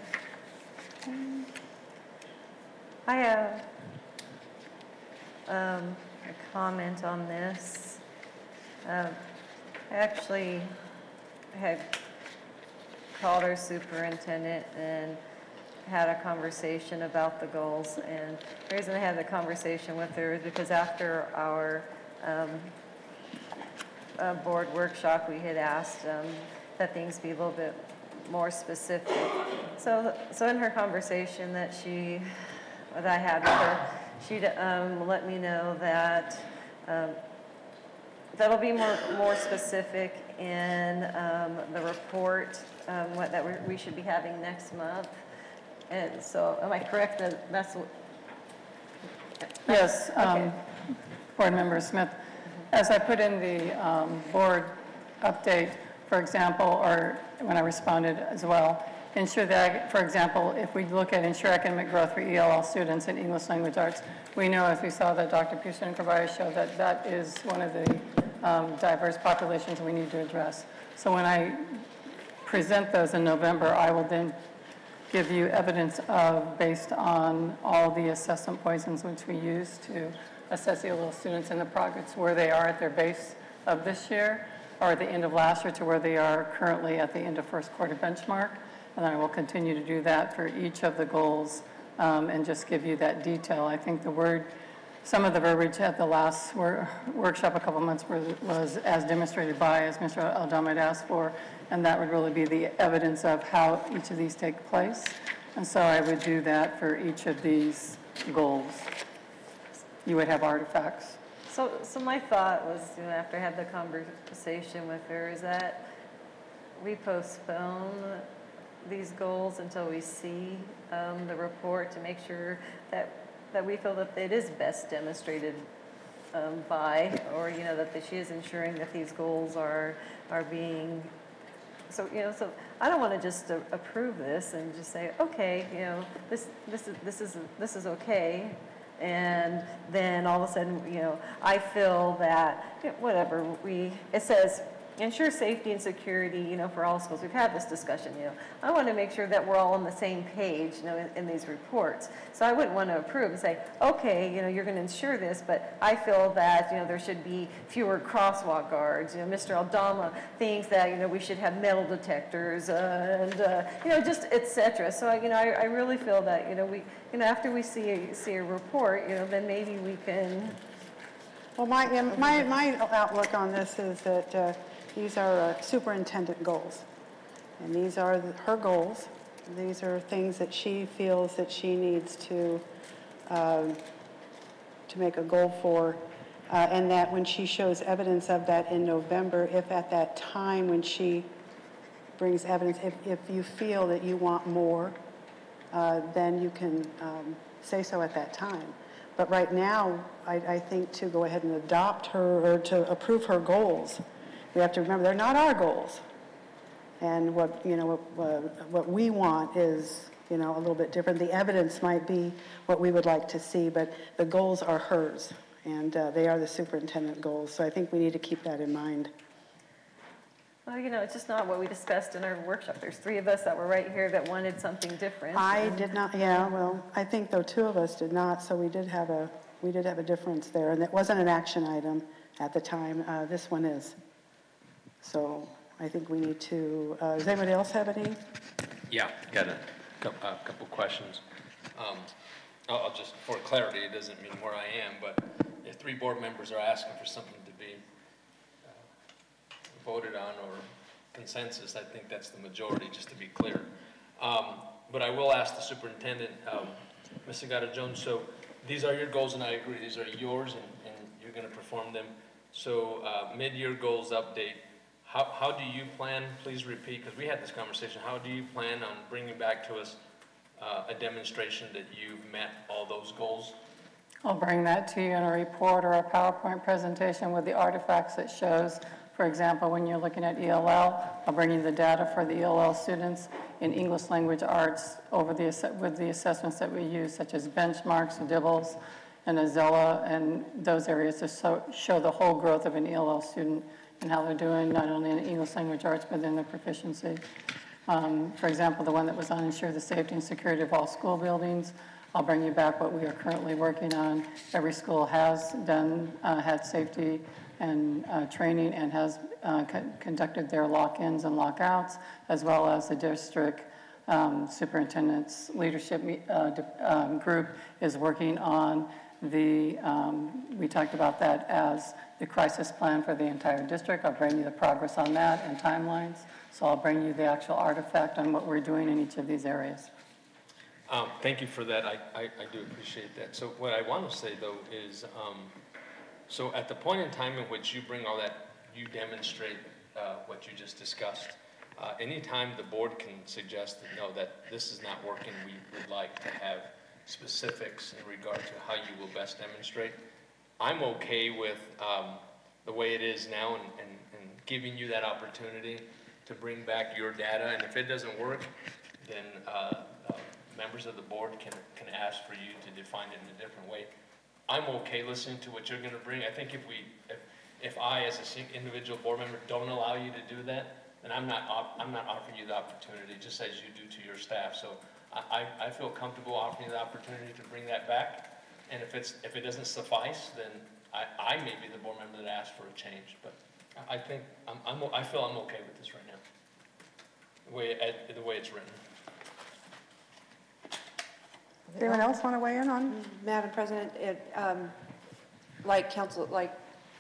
I have a comment on this. I actually had called our superintendent and had a conversation about the goals. And the reason I had the conversation with her is because after our board workshop, we had asked that things be a little bit more specific. So in her conversation that I had with her, she let me know that that'll be more specific in the report that we should be having next month. And so, am I correct that that's what? Yes, Okay. Board Member Smith, as I put in the board update, for example, or when I responded as well, ensure that, for example, if we look at ensure academic growth for ELL students in English language arts, we know, as we saw that Dr. Pearson and Kravaya showed, that that is one of the diverse populations we need to address. So when I present those in November, I will then give you evidence of, based on all the assessment poisons which we use to assess ELL students and the progress where they are at their base of this year, or at the end of last year to where they are currently at the end of first quarter benchmark. And I will continue to do that for each of the goals and just give you that detail. I think some of the verbiage at the last workshop a couple months was as demonstrated by, as Mr. Aldama had asked for, and that would really be the evidence of how each of these take place. And so I would do that for each of these goals. You would have artifacts. So my thought was, after I had the conversation with her, is that we postpone these goals until we see the report to make sure that we feel that it is best demonstrated by, or that she is ensuring that these goals are being. So so I don't want to just approve this and just say, okay, this is okay. And then all of a sudden, I feel that whatever it says, ensure safety and security, for all schools. We've had this discussion, I want to make sure that we're all on the same page, in these reports. So I wouldn't want to approve and say, okay, you're going to ensure this, but I feel that, there should be fewer crosswalk guards. Mr. Aldama thinks that, we should have metal detectors and, just et cetera. So, I really feel that, after we see a report, then maybe we can. Well, my outlook on this is that these are superintendent goals, and these are her goals. These are things that she feels that she needs to make a goal for, and that when she shows evidence of that in November, if at that time when she brings evidence, if you feel that you want more, then you can say so at that time. But right now, I think to go ahead and adopt her or to approve her goals, we have to remember they're not our goals. And what we want is a little bit different. The evidence might be what we would like to see, but the goals are hers, and they are the superintendent goals. So I think we need to keep that in mind. Well, it's just not what we discussed in our workshop. There's 3 of us that were right here that wanted something different. I did not. Yeah, well, I think though 2 of us did not. So we did have a difference there, and it wasn't an action item at the time. This one is. So I think we need to. Does anybody else have any? Yeah, got a couple questions. I'll just, for clarity, it doesn't mean where I am, but if 3 board members are asking for something to be voted on or consensus, I think that's the majority, just to be clear. But I will ask the superintendent, Ms. Agata-Jones, so these are your goals, and I agree, these are yours, and you're going to perform them. So mid-year goals update, how do you plan, please repeat, because we had this conversation, how do you plan on bringing back to us a demonstration that you've met all those goals? I'll bring that to you in a report or a PowerPoint presentation with the artifacts that shows. For example, when you're looking at ELL, I'll bring you the data for the ELL students in English language arts with the assessments that we use, such as benchmarks, DIBELS, and Azella, and those areas to show the whole growth of an ELL student and how they're doing, not only in English language arts, but in their proficiency. For example, the one that was on ensure the safety and security of all school buildings, I'll bring you back what we are currently working on. Every school has had safety and training and has conducted their lock-ins and lockouts, as well as the district superintendent's leadership group is working on we talked about that as the crisis plan for the entire district. I'll bring you the progress on that and timelines. So I'll bring you the actual artifact on what we're doing in each of these areas. Thank you for that. I do appreciate that. So what I want to say, though, is so at the point in time in which you bring all that, you demonstrate what you just discussed. Anytime the board can suggest that, no, that this is not working, we would like to have specifics in regard to how you will best demonstrate. I'm okay with the way it is now and giving you that opportunity to bring back your data. And if it doesn't work, then members of the board can ask for you to define it in a different way. I'm okay listening to what you're going to bring. I think if I, as an individual board member, don't allow you to do that, then I'm not offering you the opportunity, just as you do to your staff. So I feel comfortable offering you the opportunity to bring that back. And if it doesn't suffice, then I may be the board member that asks for a change. But I think I feel I'm okay with this right now, the way it's written. Does anyone else want to weigh in on? Madam President, like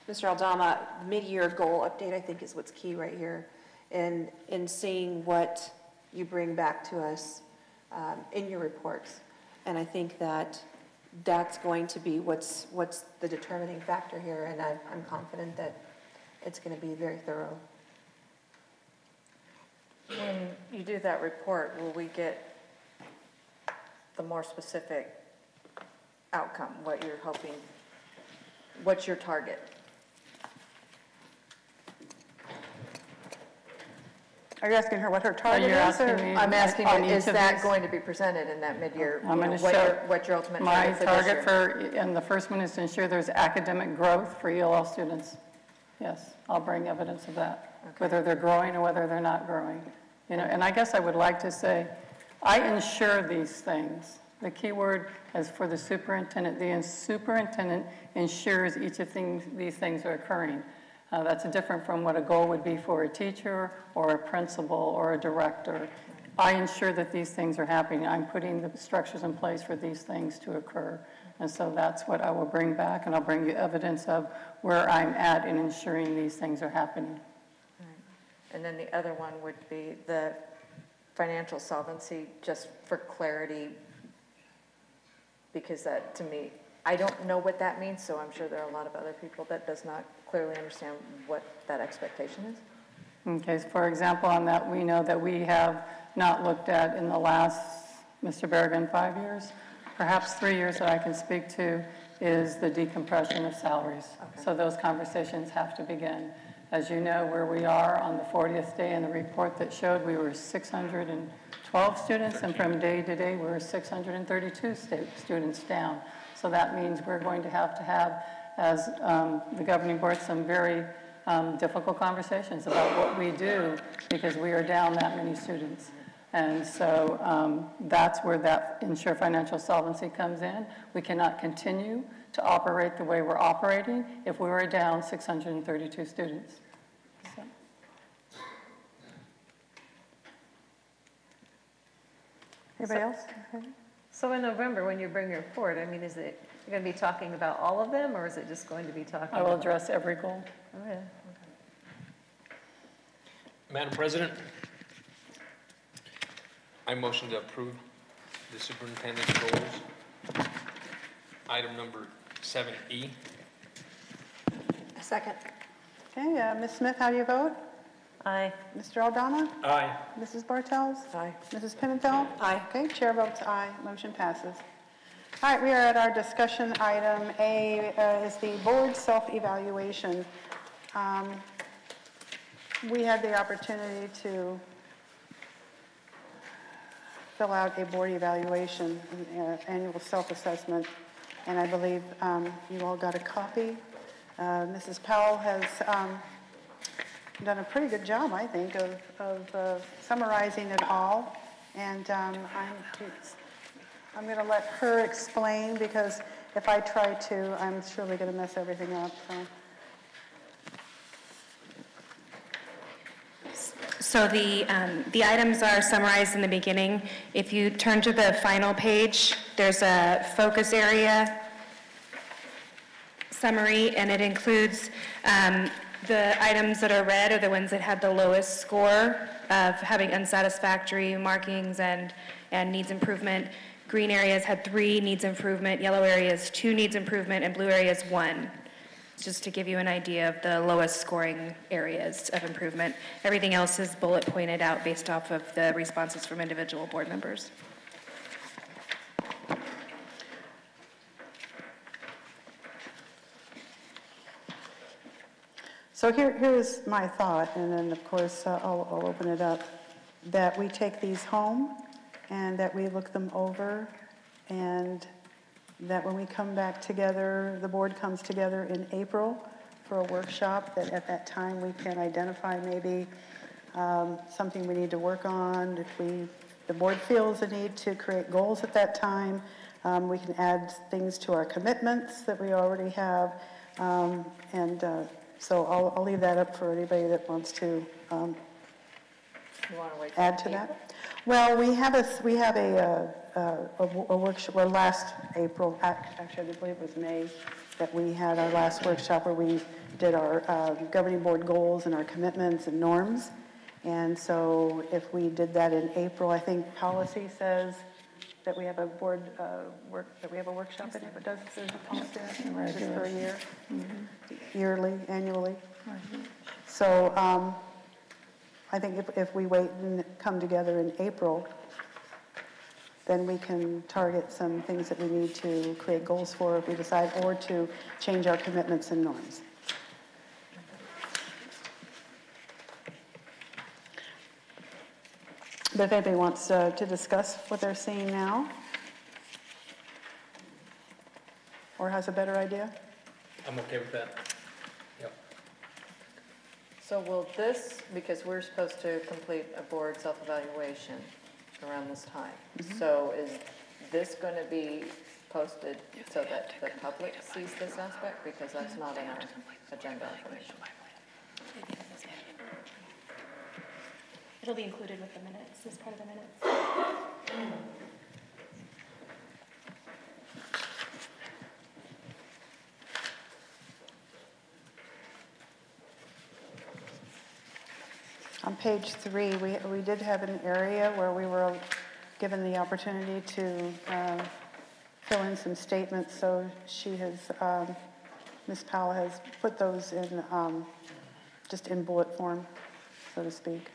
Mr. Aldama, mid-year goal update, I think, is what's key right here, in seeing what you bring back to us in your reports. And I think that's going to be what's the determining factor here, and I'm confident that it's going to be very thorough. When you do that report, will we get the more specific outcome, what you're hoping, what's your target? Are you asking her what her target is? I'm asking, is that going to be presented in that mid-year? I'm going to show what your ultimate my target target and the first one is to ensure there's academic growth for ELL students. Yes, I'll bring evidence of that, whether they're growing or whether they're not growing. And I guess I would like to say, I ensure these things. The key word is for the superintendent. The superintendent ensures each of these things are occurring. That's different from what a goal would be for a teacher or a principal or a director. I ensure that these things are happening. I'm putting the structures in place for these things to occur. And so that's what I will bring back, and I'll bring you evidence of where I'm at in ensuring these things are happening. And then the other one would be the financial solvency, just for clarity, because that, to me, I don't know what that means, so I'm sure there are a lot of other people that does not clearly understand what that expectation is. Okay, so for example, on that, we know that we have not looked at in the last, Mr. Berrigan, 5 years, perhaps 3 years that I can speak to, is the decompression of salaries. Okay. So those conversations have to begin. As you know, where we are on the 40th day in the report that showed we were 612 students, and from day to day, we're 632 students down. So that means we're going to have, as the governing board, some very difficult conversations about what we do because we are down that many students. And so that's where that ensure financial solvency comes in. We cannot continue to operate the way we're operating if we were down 632 students. So. Anybody else? Okay. So in November, when you bring your report, I mean, is it, you're going to be talking about all of them, or is it just going to be talking I will address every goal. Oh, yeah. Okay. Madam President, I motion to approve the superintendent's goals. Item number 7E. A second. Okay, Ms. Smith, how do you vote? Aye. Mr. Aldama? Aye. Mrs. Bartels? Aye. Mrs. Pimentel? Aye. Okay, chair votes aye, motion passes. All right, we are at our discussion item. A is the board self-evaluation. We had the opportunity to fill out a board evaluation, annual self-assessment, and I believe you all got a copy. Mrs. Powell has done a pretty good job, I think, of summarizing it all, and I'm going to let her explain, because if I try to, I'm surely going to mess everything up. So the items are summarized in the beginning. If you turn to the final page, there's a focus area summary, and it includes the items that are red are the ones that had the lowest score of having unsatisfactory markings and needs improvement. Green areas had 3 needs improvement, yellow areas 2 needs improvement, and blue areas 1. Just to give you an idea of the lowest scoring areas of improvement. Everything else is bullet pointed out based off of the responses from individual board members. So here's my thought, and then of course I'll open it up, that we take these home and that we look them over, and that when we come back together, the board comes together in April for a workshop, that at that time we can identify maybe something we need to work on. If the board feels a need to create goals at that time, we can add things to our commitments that we already have. So I'll leave that up for anybody that wants to You want to wait add to that. Well, we have a workshop, well, last April, actually I believe it was May, that we had our last workshop where we did our governing board goals and our commitments and norms. And so if we did that in April, I think policy says that we have a board workshop in it, but doesn't there's a policy just for a year, yearly, annually. So I think if we wait and come together in April, then we can target some things that we need to create goals for if we decide, or to change our commitments and norms. But if anybody wants to discuss what they're seeing now, or has a better idea? I'm okay with that. Yep. So will this, because we're supposed to complete a board self-evaluation around this time, so is this going to be posted so that the public sees this aspect? Because that's not in our agenda. It'll be included with the minutes, this part of the minutes. On page 3, we did have an area where we were given the opportunity to fill in some statements. So she has, Ms. Powell has put those in, just in bullet form, so to speak.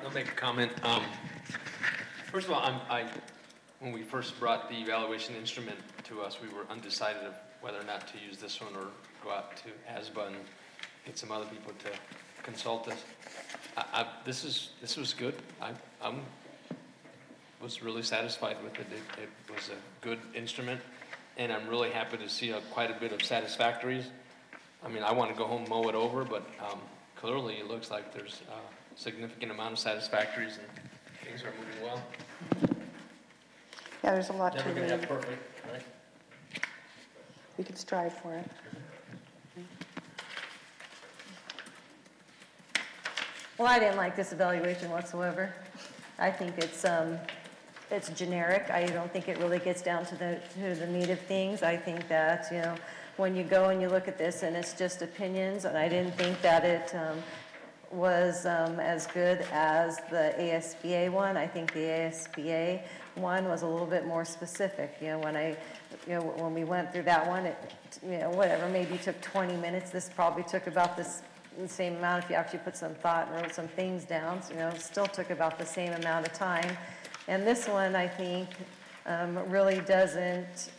I'll make a comment. First of all, when we first brought the evaluation instrument to us, we were undecided of whether or not to use this one or go out to ASBA and get some other people to consult us. This was good. I was really satisfied with it. It was a good instrument, and I'm really happy to see quite a bit of satisfactories. I mean, I want to go home and mow it over, but clearly it looks like there's a significant amount of satisfactories and things are moving well. Yeah, there's a lot Never to going to read. have perfect, right? We can strive for it. Well, I didn't like this evaluation whatsoever. I think it's generic. I don't think it really gets down to the meat of things. I think that, you know, when you go and you look at this and it's just opinions, and I didn't think that it was as good as the ASBA one. I think the ASBA one was a little bit more specific. You know, when we went through that one, it, you know, whatever, maybe took 20 minutes. This probably took about the same amount if you actually put some thought and wrote some things down. So, you know, it still took about the same amount of time. And this one, I think, really doesn't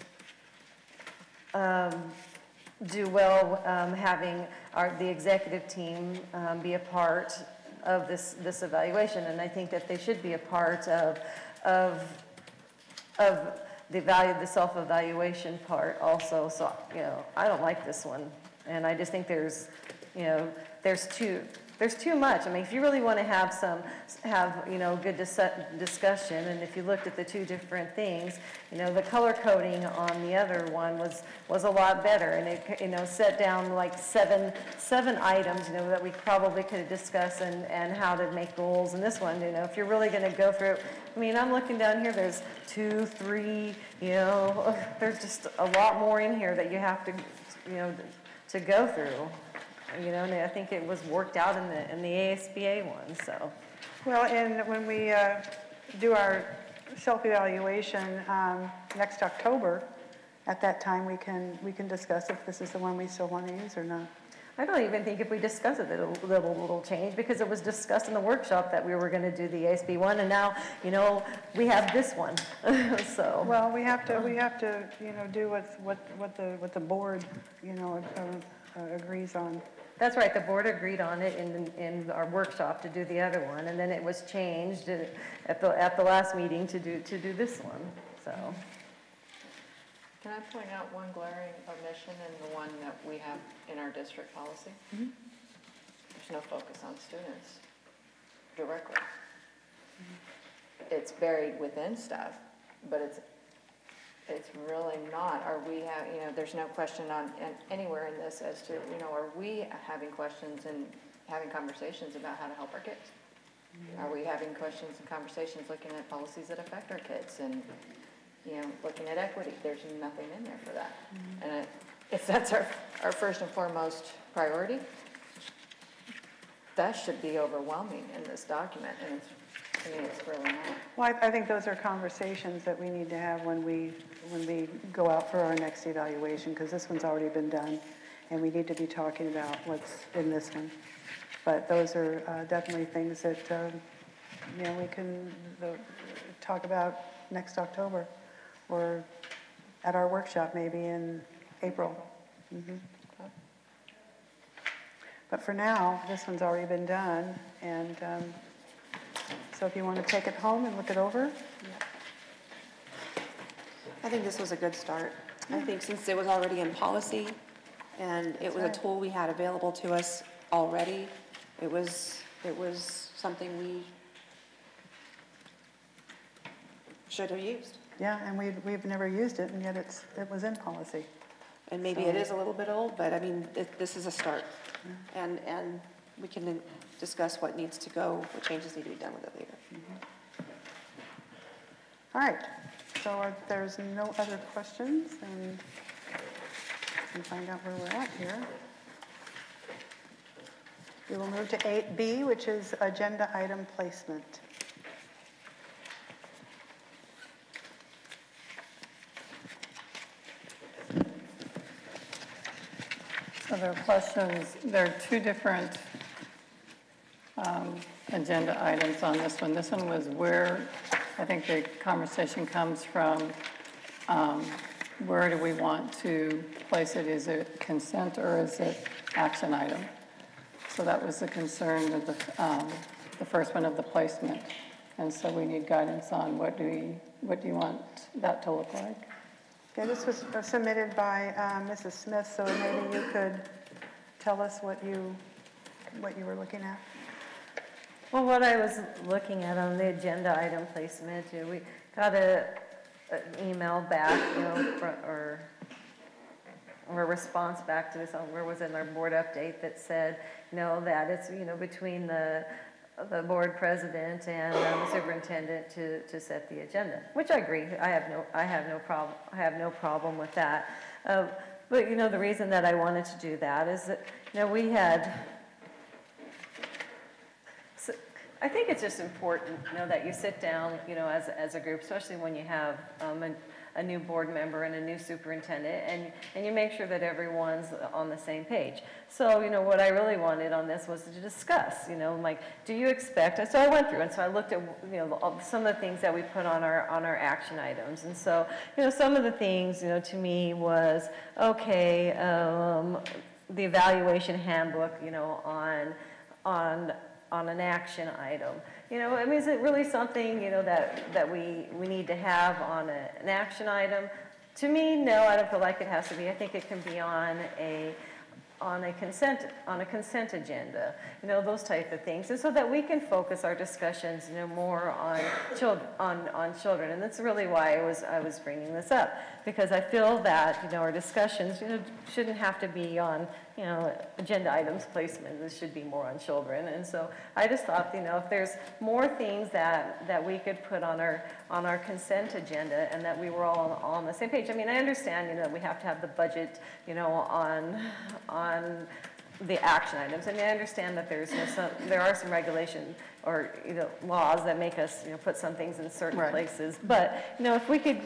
do well having the executive team be a part of this evaluation. And I think that they should be a part of the self-evaluation part also. So, you know, I don't like this one. And I just think there's too much. I mean, if you really want to have you know, good discussion, and if you looked at the two different things, you know, the color coding on the other one was a lot better, and it, you know, set down like seven items, you know, that we probably could have discussed and how to make goals. And this one, you know, if you're really going to go through it, I mean, I'm looking down here, there's 2, 3, you know, there's just a lot more in here that you have to, you know, to go through. You know, and I think it was worked out in the ASBA one, so. Well, and when we do our self-evaluation next October, at that time, we can discuss if this is the one we still want to use or not. I don't even think if we discuss it, it'll change, because it was discussed in the workshop that we were going to do the ASB one, and now, you know, we have this one, so. Well, we have to, you know, do what the board, you know, agrees on. That's right, the board agreed on it in our workshop to do the other one, and then it was changed at the last meeting to do this one, so. Can I point out one glaring omission in the one that we have in our district policy? Mm-hmm. There's no focus on students directly. It's buried within stuff, but it's really not. Are we you know, there's no question on anywhere in this as to, you know, are we having questions and having conversations about how to help our kids? Mm-hmm. Are we having questions and conversations looking at policies that affect our kids and, you know, looking at equity? There's nothing in there for that. Mm-hmm. And if that's our first and foremost priority, that should be overwhelming in this document, and to me, it's really not. Well, I think those are conversations that we need to have when we go out for our next evaluation, because this one's already been done, and we need to be talking about what's in this one. But those are definitely things that, you know, we can talk about next October, or at our workshop maybe in April. Mm-hmm. But for now, this one's already been done, and so if you want to take it home and look it over. I think this was a good start. I think since it was already in policy and it was a tool we had available to us already, it was something we should have used. Yeah, and we've never used it, and yet it was in policy. And maybe it is a little bit old, but I mean, this is a start. And we can discuss what needs to go, what changes need to be done with it later. Mm-hmm. All right, so if there's no other questions, then we can find out where we're at here. We will move to 8B, which is agenda item placement. So there are questions, there are two different agenda items on this one. This one was where, I think the conversation comes from, where do we want to place it? Is it consent or is it action item? So that was the concern of the first one of the placement. And so we need guidance on what do you want that to look like? Okay, this was submitted by Mrs. Smith, so maybe you could tell us what you were looking at. Well, what I was looking at on the agenda item placement, you know, we got an email back, you know, or a response back to this on where was in our board update that said, you know, that it's, you know, between the board president and the superintendent to set the agenda, which I agree. I have no problem with that. But you know, the reason that I wanted to do that is that, you know, we had. So I think it's just important, you know, that you sit down, you know, as a group, especially when you have a new board member and a new superintendent, and you make sure that everyone's on the same page. So, you know, what I really wanted on this was to discuss, you know, like, do you expect, so I went through and so I looked at, you know, some of the things that we put on our action items. And so, you know, some of the things, you know, to me was, okay, the evaluation handbook, you know, on an action item. You know, I mean, is it really something, you know, that we need to have on an action item? To me, no, I don't feel like it has to be. I think it can be on a consent agenda, you know, those type of things, and so that we can focus our discussions, you know, more on children, and that's really why I was bringing this up, because I feel that, you know, our discussions, you know, shouldn't have to be on, you know, agenda items placement. This should be more on children, and so I just thought, you know, if there's more things that we could put on our consent agenda, and that we were all on the same page. I mean, I understand, you know, we have to have the budget, you know, on the action items. I mean, I understand that there's, there are some regulations or, laws that make us, put some things in certain places. But, if we could,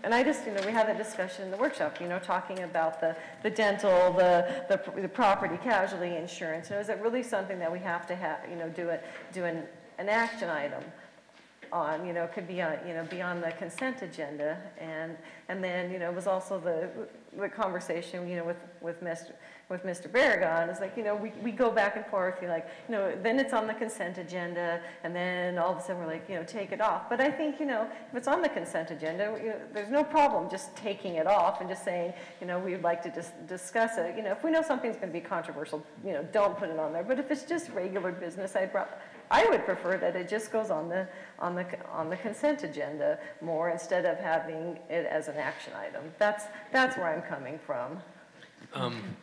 and I just, we had that discussion in the workshop, talking about the dental, the property casualty insurance. Is it really something that we have to have, do an action item on, could be on, be on the consent agenda, and then, it was also the conversation, with Mr. Barragon, is like, we go back and forth, then it's on the consent agenda, and then all of a sudden we're like, take it off. But I think, if it's on the consent agenda, there's no problem just taking it off and just saying, we'd like to just discuss it. If we know something's going to be controversial, don't put it on there. But if it's just regular business, I would prefer that it just goes on the consent agenda more, instead of having it as an action item. That's where I'm coming from.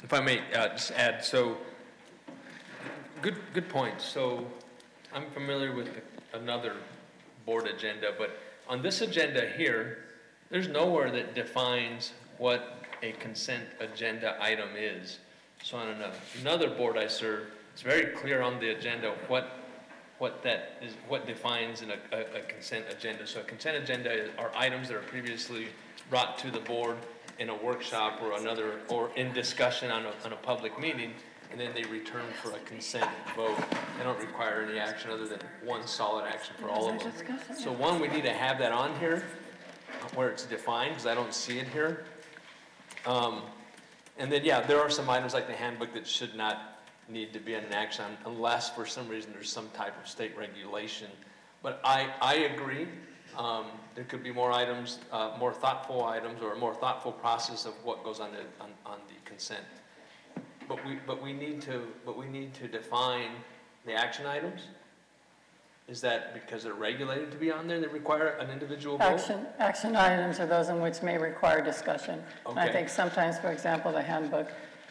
If I may just add, so good point. So I'm familiar with another board agenda, but on this agenda here, there's nowhere that defines what a consent agenda item is. So on another board I serve, it's very clear on the agenda what that is, what defines in a consent agenda. So a consent agenda are items that are previously brought to the board in a workshop or in discussion on a public meeting, and then they return for a consent vote. They don't require any action other than one solid action for all of them. So one, we need to have that on here where it's defined, because I don't see it here. And then, yeah, there are some items like the handbook that should not need to be an action unless for some reason there's some type of state regulation. But I agree. There could be more items, more thoughtful items, or a more thoughtful process of what goes on the consent. But we need to define the action items. Is that because they're regulated to be on there that require an individual vote? Action items are those in which may require discussion. Okay. And I think sometimes, for example, the handbook,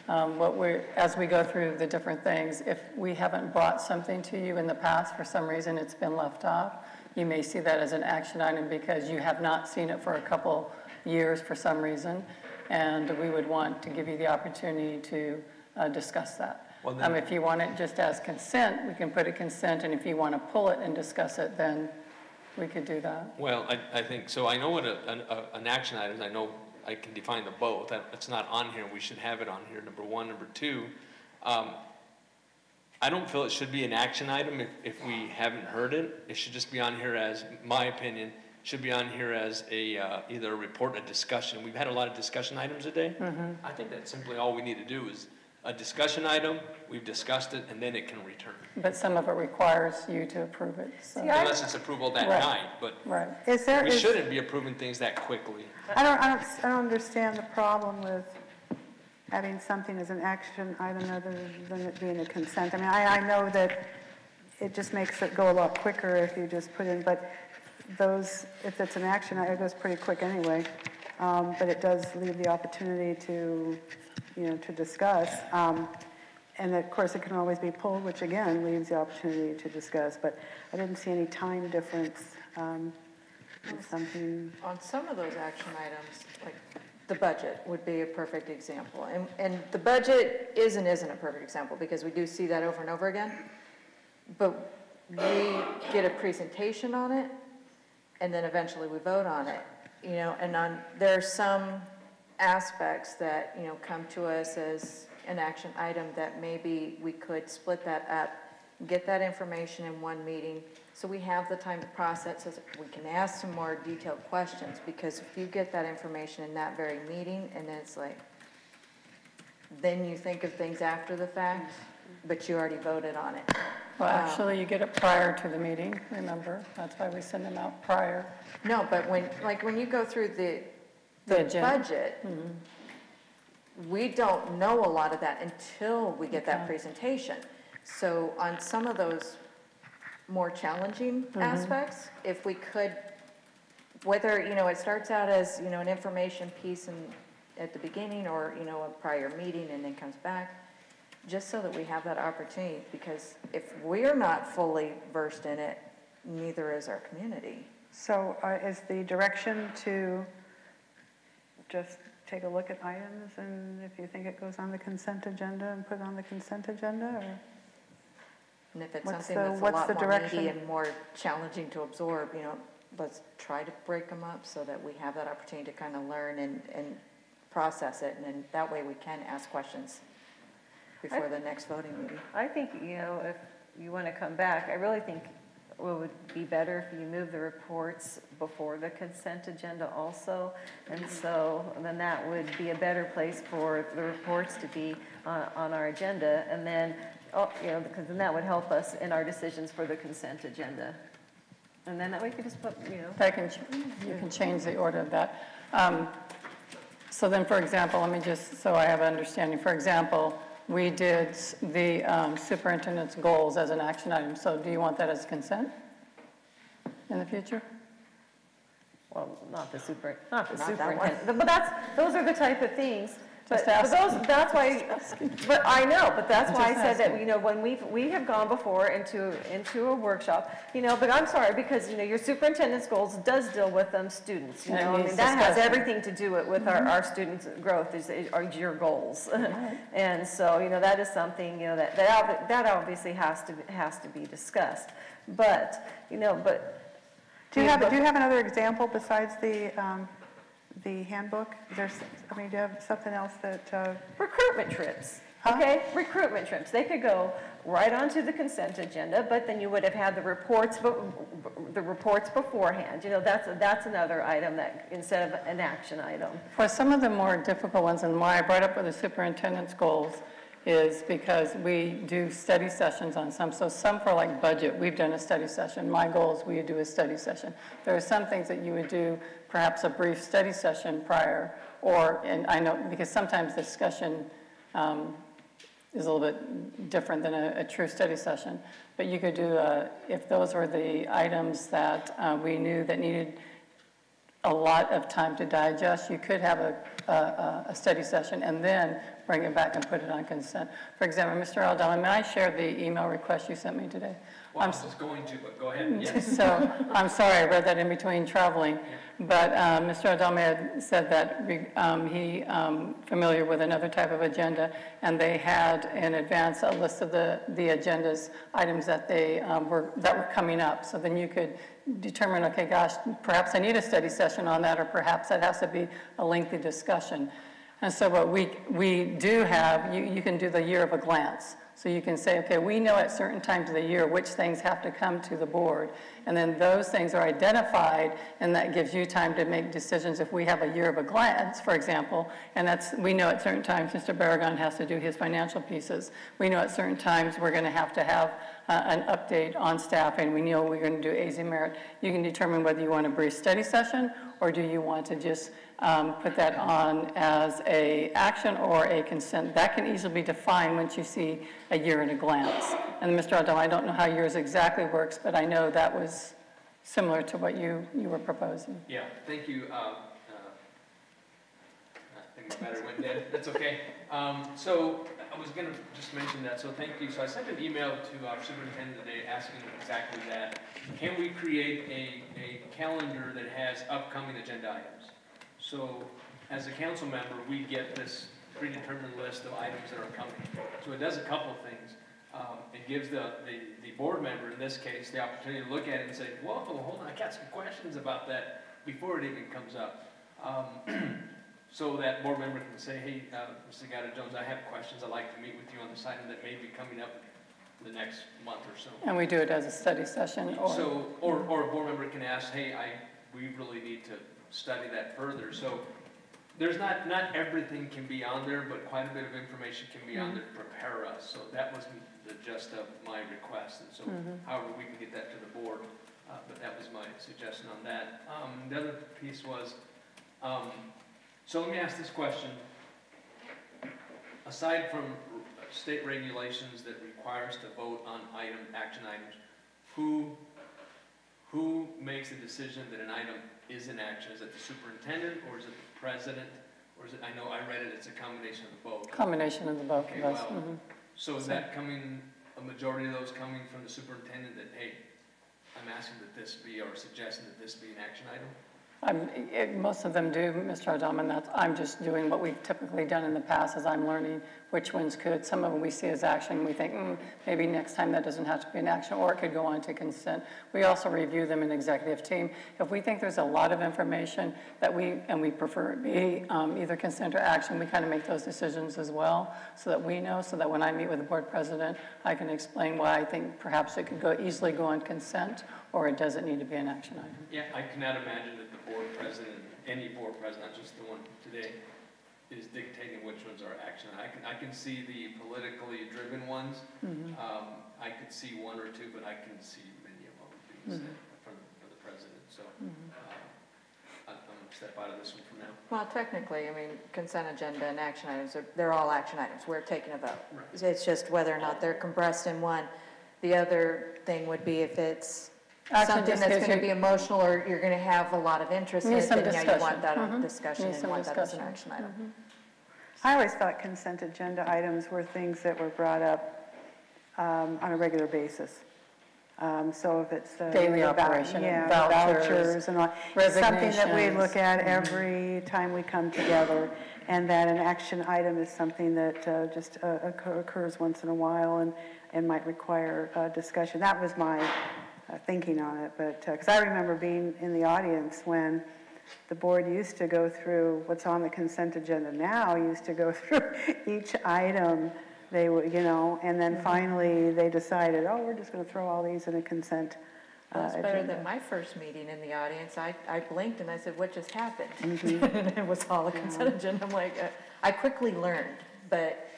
as we go through the different things, if we haven't brought something to you in the past, for some reason it's been left off, you may see that as an action item because you have not seen it for a couple years for some reason, and we would want to give you the opportunity to discuss that. Well, if you want it just as consent, we can put a consent, and if you want to pull it and discuss it, then we could do that. Well, I think, so I know what an action item is. I know I can define the both. It's not on here. We should have it on here, number one. Number two, I don't feel it should be an action item if we haven't heard it. It should just be on here as, my opinion, should be on here as either a report, a discussion. We've had a lot of discussion items today. Mm-hmm. I think that's simply all we need to do is a discussion item, we've discussed it, and then it can return. But some of it requires you to approve it. So. Unless it's approval that night, but we shouldn't be approving things that quickly. I don't understand the problem with having something as an action item other than it being a consent. I mean, I know that it just makes it go a lot quicker if you just put in, but if it's an action, it goes pretty quick anyway. But it does leave the opportunity to discuss. And of course, it can always be pulled, which again leaves the opportunity to discuss. But I didn't see any time difference. Something on some of those action items, like the budget would be a perfect example. And the budget isn't a perfect example because we do see that over and over again. But we get a presentation on it, and then eventually we vote on it. And there are some aspects that come to us as an action item that maybe we could split that up, get that information in one meeting, so we have the time to process it. We can ask some more detailed questions, because if you get that information in that very meeting, and then it's like, then you think of things after the fact, but you already voted on it. Well, actually, you get it prior to the meeting, remember? That's why we send them out prior. No, but when you go through the budget, mm-hmm. we don't know a lot of that until we get that presentation. So on some of those more challenging mm-hmm. aspects, if we could, whether, it starts out as, an information piece at the beginning, or, a prior meeting and then comes back, just so that we have that opportunity, because if we're not fully versed in it, neither is our community. So is the direction to just take a look at items, and if you think it goes on the consent agenda, and put it on the consent agenda, or? And if it's What's something the- that's a what's lot the more direction? meaty and more challenging to absorb, you know, let's try to break them up so that we have that opportunity to kind of learn and process it, and then that way we can ask questions before the next voting meeting. I think, you know, if you want to come back, I really think it would be better if you move the reports before the consent agenda also. And so then that would be a better place for the reports to be on our agenda. And then, you know, because then that would help us in our decisions for the consent agenda. And then that way we could just put, you know. You can change the order of that. So then, for example, let me just, so I have an understanding. For example, we did the superintendent's goals as an action item. So do you want that as consent in the future? Well, not the superintendent, but those are the type of things. But that's why, but I know, but that's why I said that, you know, when we have gone before into a workshop, you know, but I'm sorry, because, you know, your superintendent's goals does deal with students, you know, I mean, that has everything to do with our students' growth are your goals. And so, you know, that is something, you know, that obviously has to be discussed. But, you know, Do you have another example besides the handbook? Do you have something else that? Recruitment trips, okay? Recruitment trips. They could go right onto the consent agenda, but then you would have had the reports beforehand. You know, that's another item that instead of an action item. For some of the more difficult ones, and why I brought up with the superintendent's goals is because we do study sessions on some. So some for like budget, we've done a study session. My goals, we would do a study session. There are some things that you would do perhaps a brief study session prior, and I know because sometimes discussion is a little bit different than a true study session. But you could do, if those were the items that we knew that needed a lot of time to digest, you could have a study session and then bring it back and put it on consent. For example, Mr. Aldama, may I share the email request you sent me today? Well, I was just going to, but go ahead, yes. So, I'm sorry, I read that in between traveling. But Mr. Aldama had said that he familiar with another type of agenda, and they had in advance a list of the agendas, items that they were coming up. So then you could determine, okay, gosh, perhaps I need a study session on that, or perhaps that has to be a lengthy discussion. And so what we do have, you can do the year of a glance. So you can say, okay, we know at certain times of the year which things have to come to the board. And then those things are identified, and that gives you time to make decisions. If we have a year of a glance, for example, and we know at certain times Mr. Barragan has to do his financial pieces. We know at certain times we're going to have an update on staffing. We know we're going to do AZ Merit. You can determine whether you want a brief study session, or do you want to just put that on as a action or a consent. That can easily be defined once you see a year at a glance. And Mr. Aldama, I don't know how yours exactly works, but I know that was similar to what you were proposing. Yeah, thank you. I think my battery went dead. That's okay. So I was going to just mention that, so thank you. So I sent an email to our superintendent today asking exactly that. Can we create a calendar that has upcoming agenda items? So as a council member, we get this predetermined list of items that are coming. So it does a couple of things. It gives the board member, in this case, the opportunity to look at it and say, whoa, hold on, I got some questions about that before it even comes up. So that board member can say, hey, Mr. Gatta-Jones, I have questions. I'd like to meet with you on this item that may be coming up the next month or so. And we do it as a study session? Or a board member can ask, hey, we really need to study that further. So there's not everything can be on there, but quite a bit of information can be on there to prepare us. So that was the gist of my request. And so however we can get that to the board, but that was my suggestion on that. The other piece was, so let me ask this question. Aside from state regulations that require us to vote on action items, who makes the decision that an item is in action? Is it the superintendent, or is it the president, or is it, I know I read it, it's a combination of the both. Combination of the both, okay, yes. Well, so is that coming, a majority of those coming from the superintendent that, hey, I'm asking that this be, or suggesting that this be an action item? Most of them do, Mr. Adam, and I'm just doing what we've typically done in the past as I'm learning which ones could. Some of them we see as action, we think, maybe next time that doesn't have to be an action, or it could go on to consent. We also review them in executive team. If we think there's a lot of information that we prefer it be either consent or action, we kind of make those decisions as well, so that we know, so that when I meet with the board president, I can explain why I think perhaps it could easily go on consent, or it doesn't need to be an action item. Yeah, I cannot imagine that the board president, any board president, not just the one today, is dictating which ones are action. I can see the politically driven ones. I could see one or two, but I can see many of them being said for the president. So I'm going to step out of this one for now. Well, technically, I mean, consent agenda and action items, they're all action items. We're taking a vote. Right. It's just whether or not they're compressed in one. The other thing would be if it's something that's going to be emotional or you're going to have a lot of interest in it, then yeah, you want that on discussion and want that as an action item. I always thought consent agenda items were things that were brought up on a regular basis. So if it's daily operation, vouchers and all, it's something that we look at every time we come together, and that an action item is something that just occurs once in a while and might require discussion. That was my thinking on it, but because I remember being in the audience when the board used to go through what's on the consent agenda now, used to go through each item, they would, and then finally they decided, oh, we're just going to throw all these in a consent That's agenda. better than my first meeting in the audience. I blinked and I said, what just happened? And it was all a consent agenda. I'm like, I quickly learned, but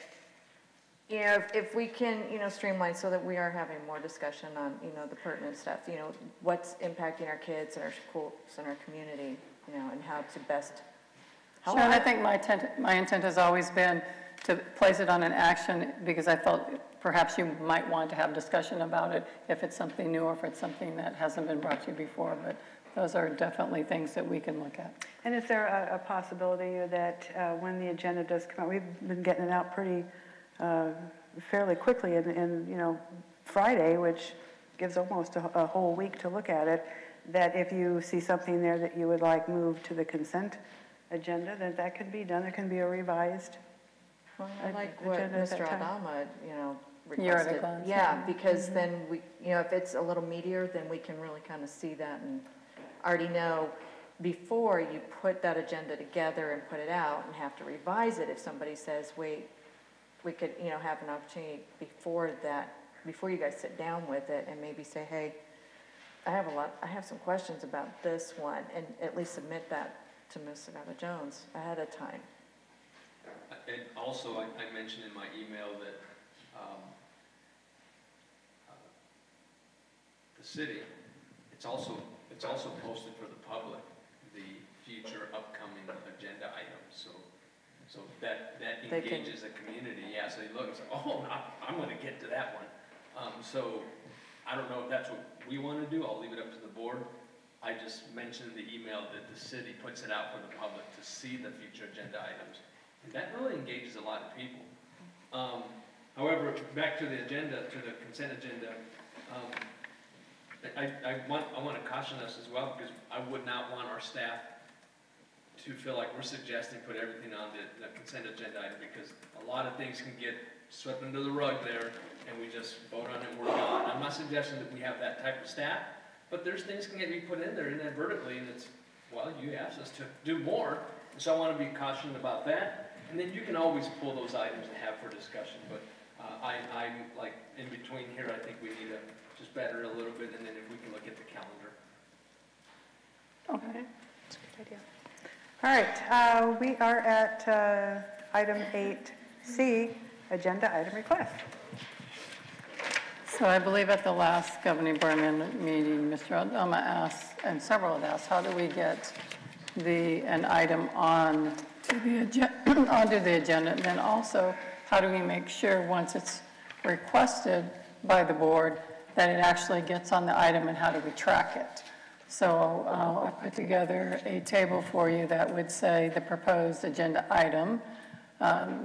if we can, streamline so that we are having more discussion on, the pertinent stuff, what's impacting our kids and our schools and our community, and how to best help. Sure, and I think my intent has always been to place it on an action because I felt perhaps you might want to have discussion about it if it's something new or if it's something that hasn't been brought to you before, but those are definitely things that we can look at. And is there a possibility that when the agenda does come out, we've been getting it out pretty fairly quickly in Friday, which gives almost a whole week to look at it, that if you see something there that you would like moved to the consent agenda, that could be done. There can be a revised Well, I like what agenda at that Mr. time. Adama, Your requested. article. Yeah, because then we, if it's a little meatier, then we can really kind of see that and already know before you put that agenda together and put it out and have to revise it. If somebody says, wait, we could, have an opportunity before you guys sit down with it and maybe say, hey, I have some questions about this one, and at least submit that to Ms. Savannah-Jones ahead of time. And also, I mentioned in my email that the city, it's also posted for the public, the future upcoming agenda items. So that engages the community. Yeah, so they look and say, oh, I'm going to get to that one. So I don't know if that's what we want to do. I'll leave it up to the board. I just mentioned in the email that the city puts it out for the public to see the future agenda items. And that really engages a lot of people. However, back to the agenda, to the consent agenda, I want to caution us as well, because I would not want our staff to feel like we're suggesting put everything on the consent agenda item, because a lot of things can get swept under the rug there, and we just vote on it and we're gone. I'm not suggesting that we have that type of staff, but there's things can get put in there inadvertently, and it's, well, you asked us to do more, and so I want to be cautious about that. And then you can always pull those items and have for discussion, but I'm like in between here. I think we need to just better a little bit, and then if we can look at the calendar. Okay, that's a good idea. All right, we are at item 8C, agenda item request. So I believe at the last governing board amendment meeting, Mr. Adama asked, and several had asked, how do we get an item onto the agenda, and then also how do we make sure once it's requested by the board that it actually gets on the item, and how do we track it? So I put together a table for you that would say the proposed agenda item,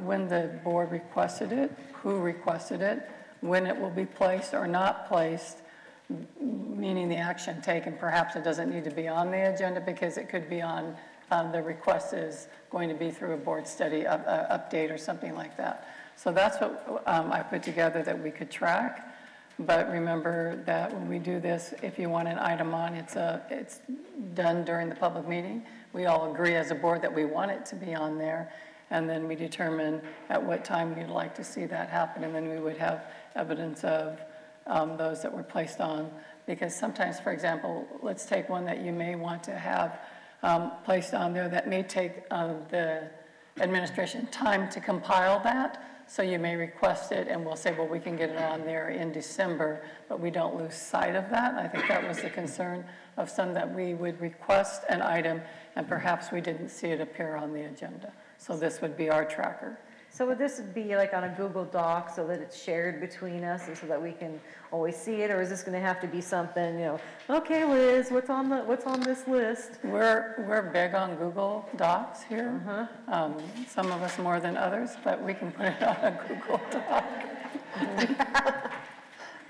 when the board requested it, who requested it, when it will be placed or not placed, meaning the action taken. Perhaps it doesn't need to be on the agenda because it could be on, the request is going to be through a board study update or something like that. So that's what I put together that we could track. But remember that when we do this, if you want an item on, it's done during the public meeting. We all agree as a board that we want it to be on there. And then we determine at what time we'd like to see that happen. And then we would have evidence of those that were placed on. Because sometimes, for example, let's take one that you may want to have placed on there that may take the administration time to compile that. So you may request it and we'll say, well, we can get it on there in December, but we don't lose sight of that. I think that was the concern of some, that we would request an item and perhaps we didn't see it appear on the agenda. So this would be our tracker. So would this be like on a Google Doc so that it's shared between us and so that we can always see it? Or is this going to have to be something, you know, okay, Liz, what's on this list? We're big on Google Docs here. Some of us more than others, but we can put it on a Google Doc.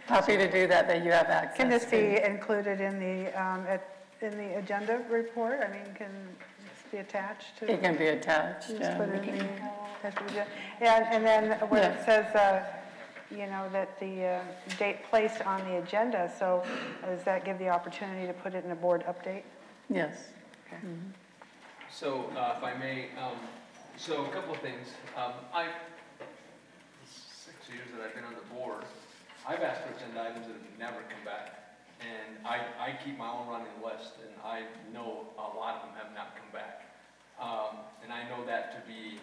Happy to do that you have access. Can this be included in the agenda report? I mean, can this be attached to? It can be attached. Just put it in the, and then where it says, you know, that the date placed on the agenda, so does that give the opportunity to put it in a board update? Yes. Okay. So if I may, so a couple of things. 6 years that I've been on the board, I've asked for agenda items that have never come back. And I keep my own running list, and I know a lot of them have not come back. And I know that to be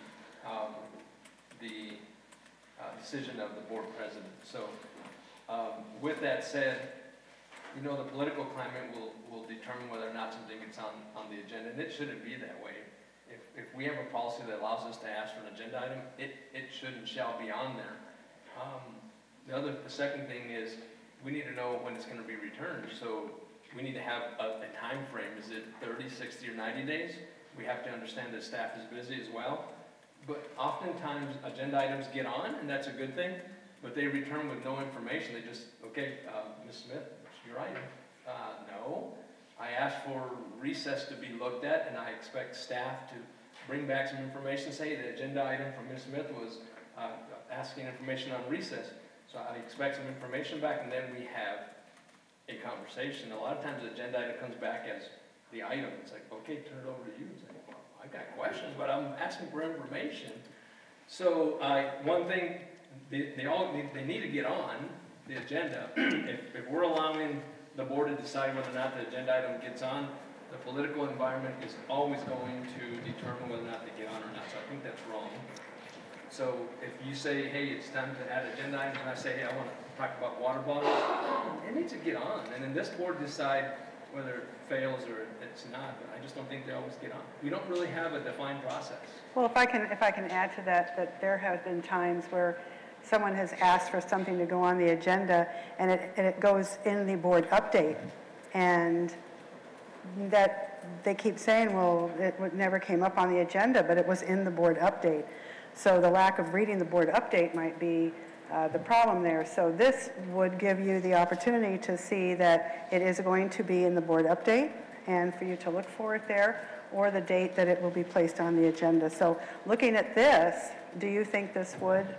the decision of the board president. So with that said, you know, the political climate will determine whether or not something gets on the agenda, and it shouldn't be that way. If we have a policy that allows us to ask for an agenda item, it should and shall be on there. The second thing is we need to know when it's going to be returned. So we need to have a time frame. Is it 30, 60, or 90 days? We have to understand that staff is busy as well. But oftentimes agenda items get on, and that's a good thing, but they return with no information. They just, okay, Ms. Smith, it's your item. No. I asked for recess to be looked at, and I expect staff to bring back some information, say the agenda item from Ms. Smith was asking information on recess. So I expect some information back, and then we have a conversation. A lot of times the agenda item comes back as the item. It's like, okay, turn it over to you. It's like, well, I've got questions, but I'm asking for information. So one thing, they need to get on the agenda. If we're allowing the board to decide whether or not the agenda item gets on, the political environment is always going to determine whether or not they get on or not. So I think that's wrong. So if you say, hey, it's time to add agenda items, and I say, hey, I want to talk about water bottles, it needs to get on. And then this board decide whether it fails or it's not, but I just don't think they always get on. We don't really have a defined process. Well, if I can add to that there have been times where someone has asked for something to go on the agenda and it goes in the board update, and that they keep saying, well, it never came up on the agenda, but it was in the board update. So the lack of reading the board update might be the problem there. So this would give you the opportunity to see that it is going to be in the board update and for you to look for it there, or the date that it will be placed on the agenda. So looking at this, do you think this would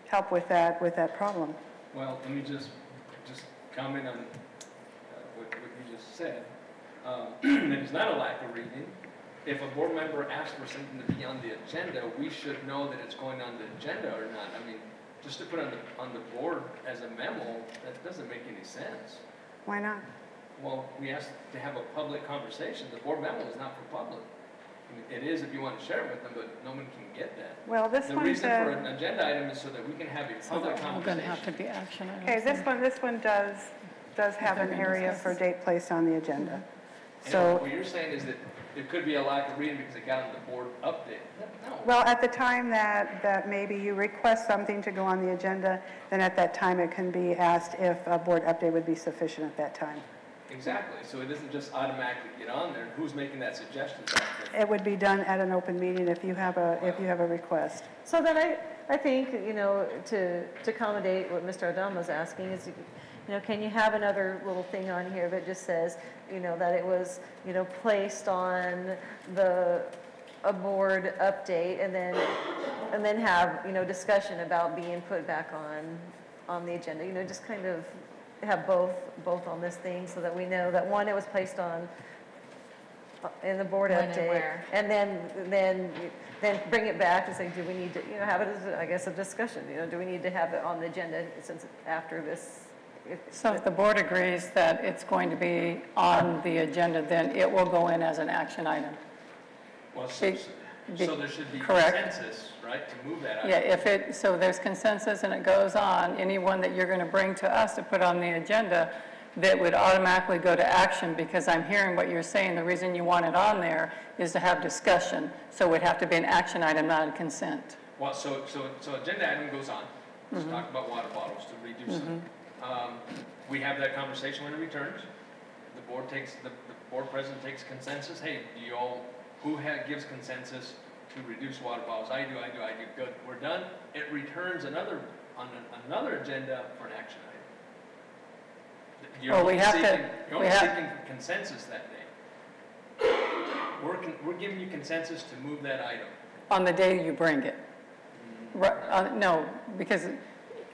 help with that problem? Well, let me just comment on what you just said. There's not a lack of reading. If a board member asks for something to be on the agenda, we should know that it's going on the agenda or not. I mean, just to put on the board as a memo, that doesn't make any sense. Why not? Well, we asked to have a public conversation. The board memo is not for public. I mean, it is if you want to share it with them, but no one can get that. Well, the reason for an agenda item is so that we can have a public conversation. We're going to have to be action items. Okay, this one does have an area for date placed on the agenda. And So what you're saying is that it could be a lack of reading because it got on the board update. No. well, at the time that maybe you request something to go on the agenda, then at that time it can be asked if a board update would be sufficient at that time. Exactly. So it doesn't just automatically get on there. Who's making that suggestion? It would be done at an open meeting if you have a request. So then I think, you know, to accommodate what Mr. Adama's asking is, can you have another little thing on here that just says, that it was, placed on a board update, and then have, discussion about being put back on the agenda, just kind of have both on this thing so that we know that one, it was placed on in the board When and update. where. And then bring it back and say, do we need to, have it as, I guess, a discussion, do we need to have it on the agenda since after this? So if the board agrees that it's going to be on the agenda, then it will go in as an action item. Well, so there should be Correct. consensus, right, to move that Yeah, so there's consensus and it goes on, anyone that you're going to bring to us to put on the agenda, that would automatically go to action, because I'm hearing what you're saying. The reason you want it on there is to have discussion. So it would have to be an action item, not a consent. Well, so agenda item goes on. Let's talk about water bottles to reduce them. We have that conversation when it returns. The board president takes consensus. Hey, who gives consensus to reduce water bottles? I do. Good. We're done. It returns on another agenda for an action item. You're only seeking consensus that day. We're giving you consensus to move that item. On the day you bring it. No, because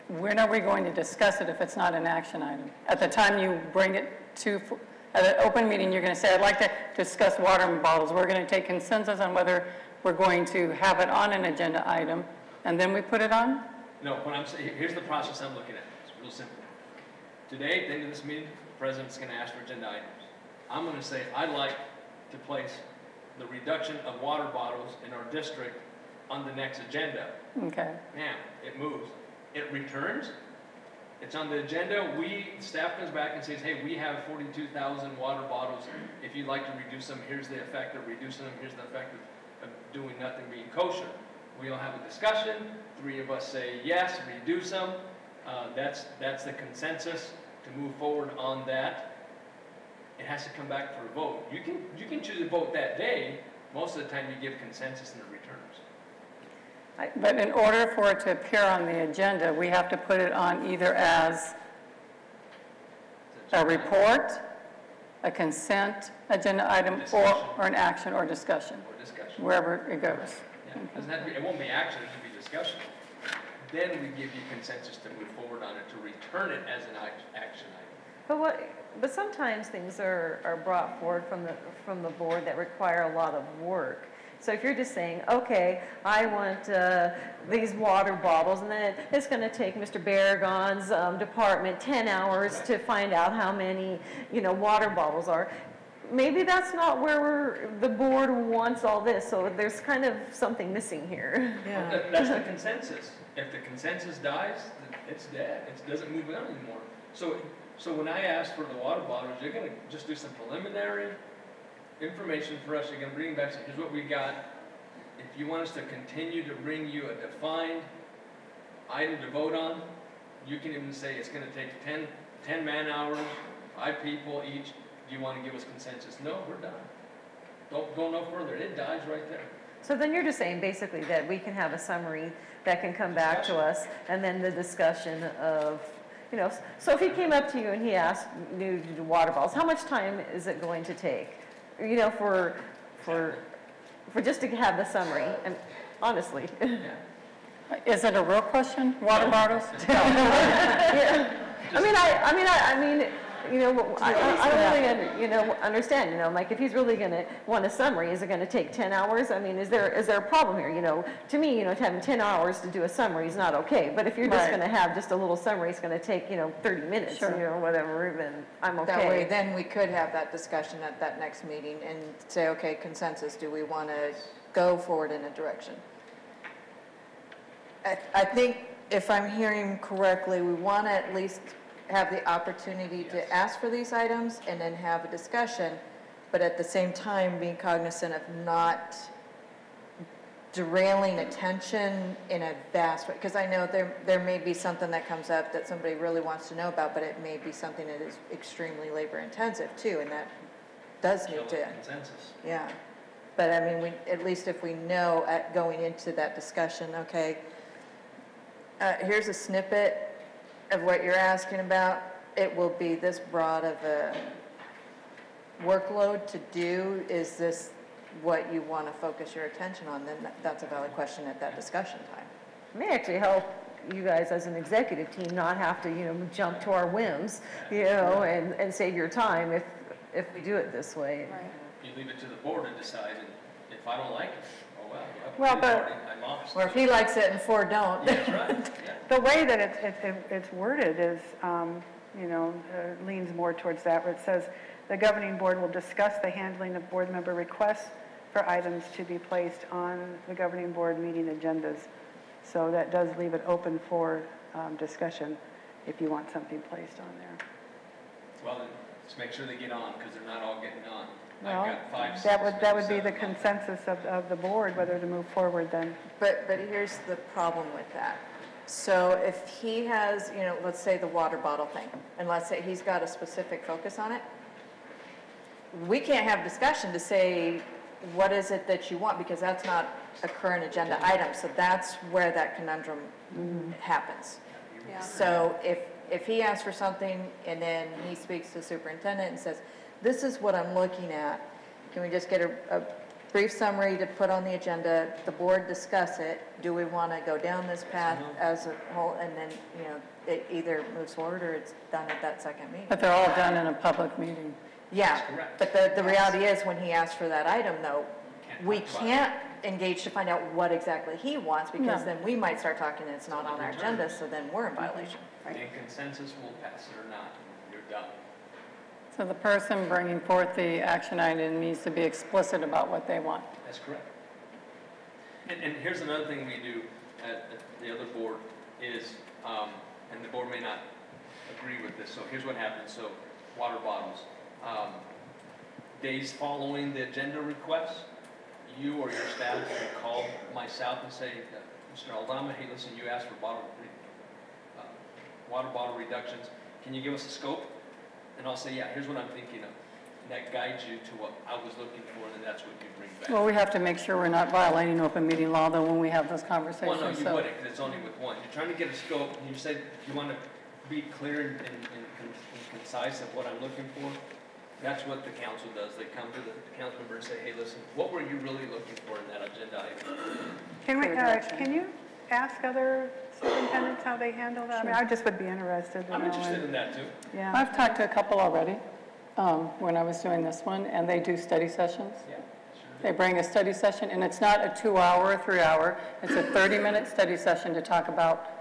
when are we going to discuss it if it's not an action item? At the time you bring it at an open meeting, you're going to say, I'd like to discuss water bottles. We're going to take consensus on whether we're going to have it on an agenda item, and then we put it on? No, what I'm saying, here's the process I'm looking at. It's real simple. Today, at the end of this meeting, the president's going to ask for agenda items. I'm going to say, I'd like to place the reduction of water bottles in our district on the next agenda. Okay. Now, it moves. It returns. It's on the agenda. Staff comes back and says, hey, we have 42,000 water bottles. If you'd like to reduce them, here's the effect of reducing them. Here's the effect of doing nothing, being kosher. We'll have a discussion. 3 of us say yes, reduce them. That's the consensus to move forward on that. It has to come back for a vote. You can choose to vote that day. Most of the time you give consensus and it returns. But in order for it to appear on the agenda, we have to put it on either as a report, a consent agenda item, or an action or discussion. Wherever it goes. Yeah. It won't be action, it can be discussion. Then we give you consensus to move forward on it, to return it as an action item. But sometimes things are brought forward from the board that require a lot of work. So if you're just saying, okay, I want these water bottles, and then it's going to take Mr. Barragon's department 10 hours to find out how many, water bottles are. Maybe that's not where the board wants all this. So there's kind of something missing here. Yeah. That's the consensus. If the consensus dies, it's dead. It doesn't move on anymore. So when I ask for the water bottles, you're going to just do some preliminary information for us. You're going to bring back, here's what we got. If you want us to continue to bring you a defined item to vote on, you can even say it's going to take 10 man hours, 5 people each. Do you want to give us consensus? No, we're done. Don't go no further. It dies right there. So then you're just saying basically that we can have a summary that can come back to us, and then the discussion of, so if he came up to you and he asked you to do water bottles, how much time is it going to take? For just to have the summary, and honestly. Is it a real question, water bottles? Yeah. I mean, I don't really, understand, like if he's really going to want a summary, is it going to take 10 hours? I mean, is there a problem here? To me, having 10 hours to do a summary is not okay. But if you're just going to have just a little summary, it's going to take, 30 minutes, whatever, then I'm okay. That way, then we could have that discussion at that next meeting and say, okay, consensus, do we want to go forward in a direction? I think if I'm hearing correctly, we want to at least have the opportunity to ask for these items and then have a discussion, but at the same time being cognizant of not derailing attention in a vast way. Because I know there may be something that comes up that somebody really wants to know about, but it may be something that is extremely labor intensive too, and that does need to. Consensus. Yeah. But I mean, at least if we know going into that discussion, okay, here's a snippet of what you're asking about. it will be this broad of a workload to do, is this what you want to focus your attention on? Then that's a valid question at that discussion time. It may actually help you guys as an executive team not have to, jump to our whims, and save your time if we do it this way. Right. You leave it to the board to decide, and if I don't like it, oh Well, well, but- I'm lost. Or if he likes it and 4 don't. Yeah, that's right. Yeah. The way that it's worded is, leans more towards that, where it says, the governing board will discuss the handling of board member requests for items to be placed on the governing board meeting agendas. So that does leave it open for discussion if you want something placed on there. Well, then, let's make sure they get on, because they're not all getting on. Well, I've got 5, 6, that would be maybe the 7 on. consensus of the board, whether to move forward then. But here's the problem with that. So if he has, let's say the water bottle thing, and let's say he's got a specific focus on it, we can't have discussion to say, what is it that you want? Because that's not a current agenda item. So that's where that conundrum happens. Yeah. So if he asks for something and then he speaks to the superintendent and says, this is what I'm looking at, can we just get a brief summary to put on the agenda, the board discuss it, do we want to go down this path as a whole, and then, it either moves forward or it's done at that second meeting. But they're all done in a public meeting. Yeah, correct. but the reality is when he asks for that item though, we talk about can't engage to find out what exactly he wants, because No. then we might start talking and it's not on our agenda, so then we're in violation. The consensus will pass it or not, you're done. So the person bringing forth the action item needs to be explicit about what they want. That's correct. And here's another thing we do at the other board is, and the board may not agree with this, so here's what happens. So water bottles. Days following the agenda request, you or your staff can call myself and say, Mr. Aldama, hey, listen, you asked for water bottle reductions. Can you give us a scope? And I'll say, yeah, here's what I'm thinking of. And that guides you to what I was looking for, and then that's what you bring back. Well, we have to make sure we're not violating open meeting law, though, when we have those conversations. Well, no, you so- wouldn't, because it's only with one. You're trying to get a scope, and you said you want to be clear and concise of what I'm looking for. That's what the council does. They come to the council member and say, hey, listen, what were you really looking for in that agenda item? Can you ask other superintendents how they handle that? I mean, I just would be interested. I'm interested in that, too. Yeah. I've talked to a couple already when I was doing this one, and they do study sessions. Yeah, sure. They bring a study session, and it's not a 2-hour or 3-hour. It's a 30-minute study session to talk about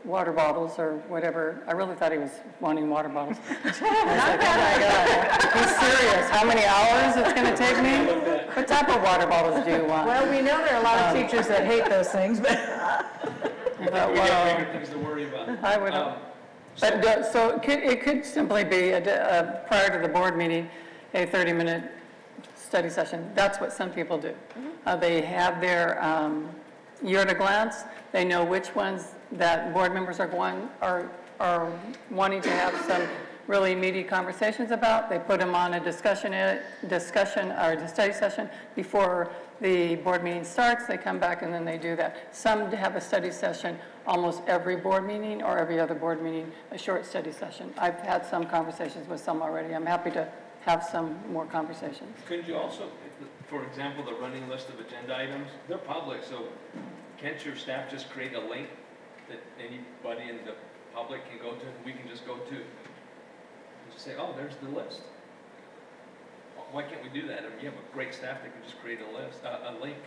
water bottles or whatever. I really thought he was wanting water bottles. I was like, oh my God, he's serious. How many hours it's going to take me? What type of water bottles do you want? Well, we know there are a lot of teachers that hate those things, but. I thought, We well, have bigger things to worry about. I would, so it could simply be prior to the board meeting, a 30-minute study session. That's what some people do. They have their year at a glance. They know which ones that board members are wanting to have some really meaty conversations about. They put them on a discussion or a study session before the board meeting starts. They come back and then they do that. Some have a study session almost every board meeting or every other board meeting, a short study session. I've had some conversations with some already. I'm happy to have some more conversations. Couldn't you also, for example, the running list of agenda items, they're public, so can't your staff just create a link that anybody in the public can go to, and we can just go to? And just say, oh, there's the list. Why can't we do that? I mean, you have a great staff that can just create a list, a link,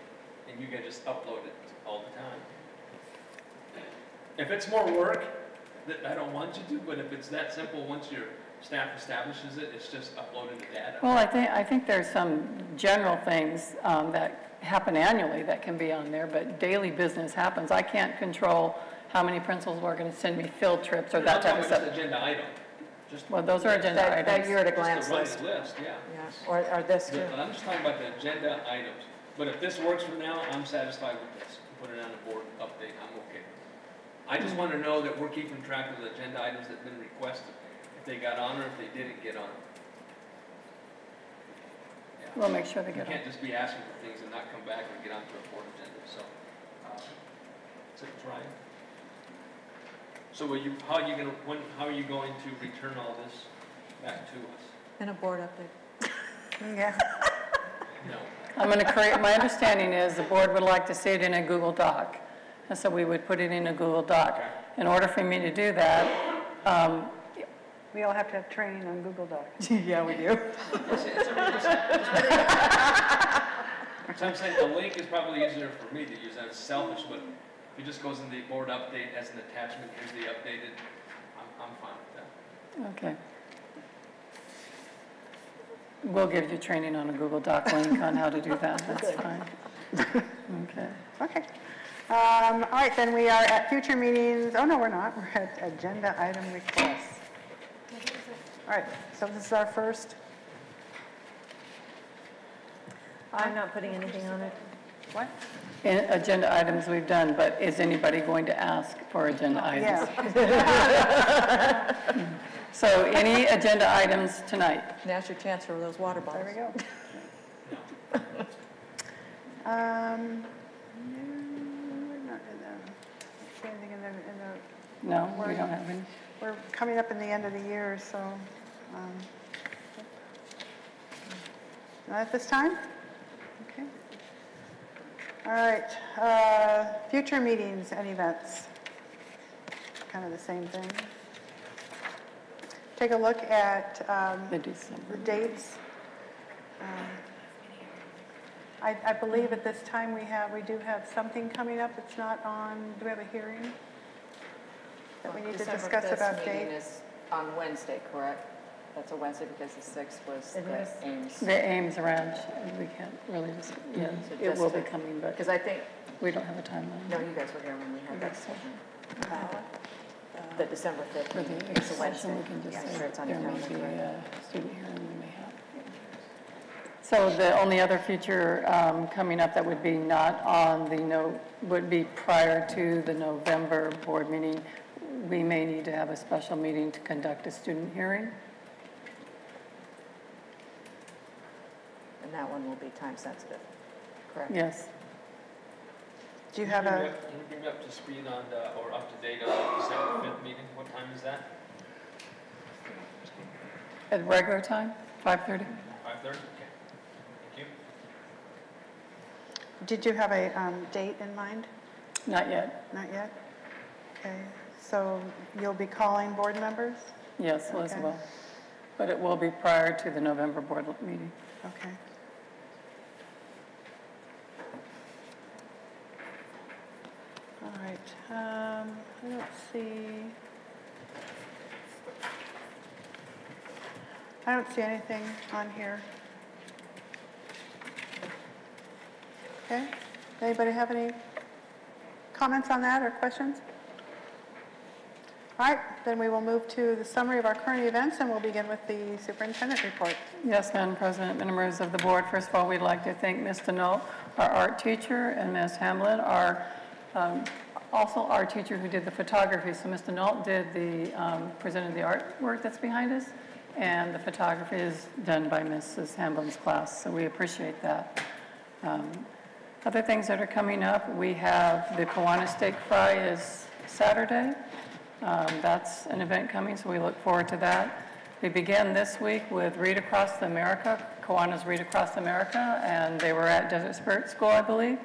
and you can just upload it all the time. If it's more work, that I don't want you to, but if it's that simple, once your staff establishes it, it's just uploading the data. Well, I think there's some general things that happen annually that can be on there, but daily business happens. I can't control how many principals are going to send me field trips or that type of stuff. Just agenda item. Well, those are agenda items. That you're at a Just glance the running list. list, yeah. Yeah, or this too. I'm just talking about the agenda items. But if this works for now, I'm satisfied with this. Put it on the board update, I'm okay. I just want to know that we're keeping track of the agenda items that have been requested, if they got on or if they didn't get on. Yeah. We'll make sure they You get on. can't just be asking for things and not come back and get onto a board agenda, so. So, Ryan? So how are you going to return all this back to us? And a board update. Yeah. No. I'm going to create, my understanding is the board would like to see it in a Google Doc. And so we would put it in a Google Doc. Okay. In order for me to do that, We all have to have training on Google Docs. yeah, we do. So I'm saying the link is probably easier for me to use. That's selfish, but if it just goes in the board update as an attachment, here's the updated, I'm fine with that. Okay. We'll give you training on a Google Doc link on how to do that. That's fine. Okay. Okay. All right, then we are at future meetings. Oh, no, we're not. We're at agenda item requests. All right, so this is our first. I'm not putting anything on it. What? Agenda items we've done, but is anybody going to ask for agenda items? Yeah. So any agenda items tonight? Now's your chance for those water bottles. There we go. No, we're not in the, anything in the, No, we don't have any. we're coming up in the end of the year, so, not at this time? Okay. All right, future meetings and events. Kind of the same thing. Take a look at The December. the dates. I believe at this time we do have something coming up that's not on, do we have a hearing? That we need to December discuss 5th about meeting dates? is on Wednesday, correct? That's a Wednesday because the 6th was It the is. Ames. The Ames ranch, we can't really just, yeah, So it just will be to- coming, but Because I think, we don't have a timeline. no, you guys were here when we had that session. The December 5th For the meeting, it's a extension, Wednesday. we can just Yeah, say sure, it's on there your may be calendar. a student hearing we may have. So the only other feature coming up that would be not on the would be prior to the November board meeting. We may need to have a special meeting to conduct a student hearing. And that one will be time sensitive, correct? Yes. Do you have Can a, you bring me up to speed on, or up to date on the December 5th meeting? What time is that? At regular time, 5:30? 5:30? Okay. Thank you. did you have a date in mind? Not yet. Not yet? Okay, so you'll be calling board members? Yes, Liz Okay. will. But it will be prior to the November board meeting. Okay. All right, I don't see anything on here. Okay, anybody have any comments on that or questions? All right, then we will move to the summary of our current events, and we'll begin with the superintendent report. Yes, Madam President, members of the board, first of all, we'd like to thank Ms. Denault, our art teacher, and Ms. Hamlin, also our teacher who did the photography. So Ms. Denault presented the artwork that's behind us, and the photography is done by Mrs. Hamlin's class, so we appreciate that. Other things that are coming up, we have the Kiwanis Steak Fry is Saturday. That's an event coming, so we look forward to that. We began this week with Read Across America, Kiwanis Read Across America, and they were at Desert Spirit School, I believe.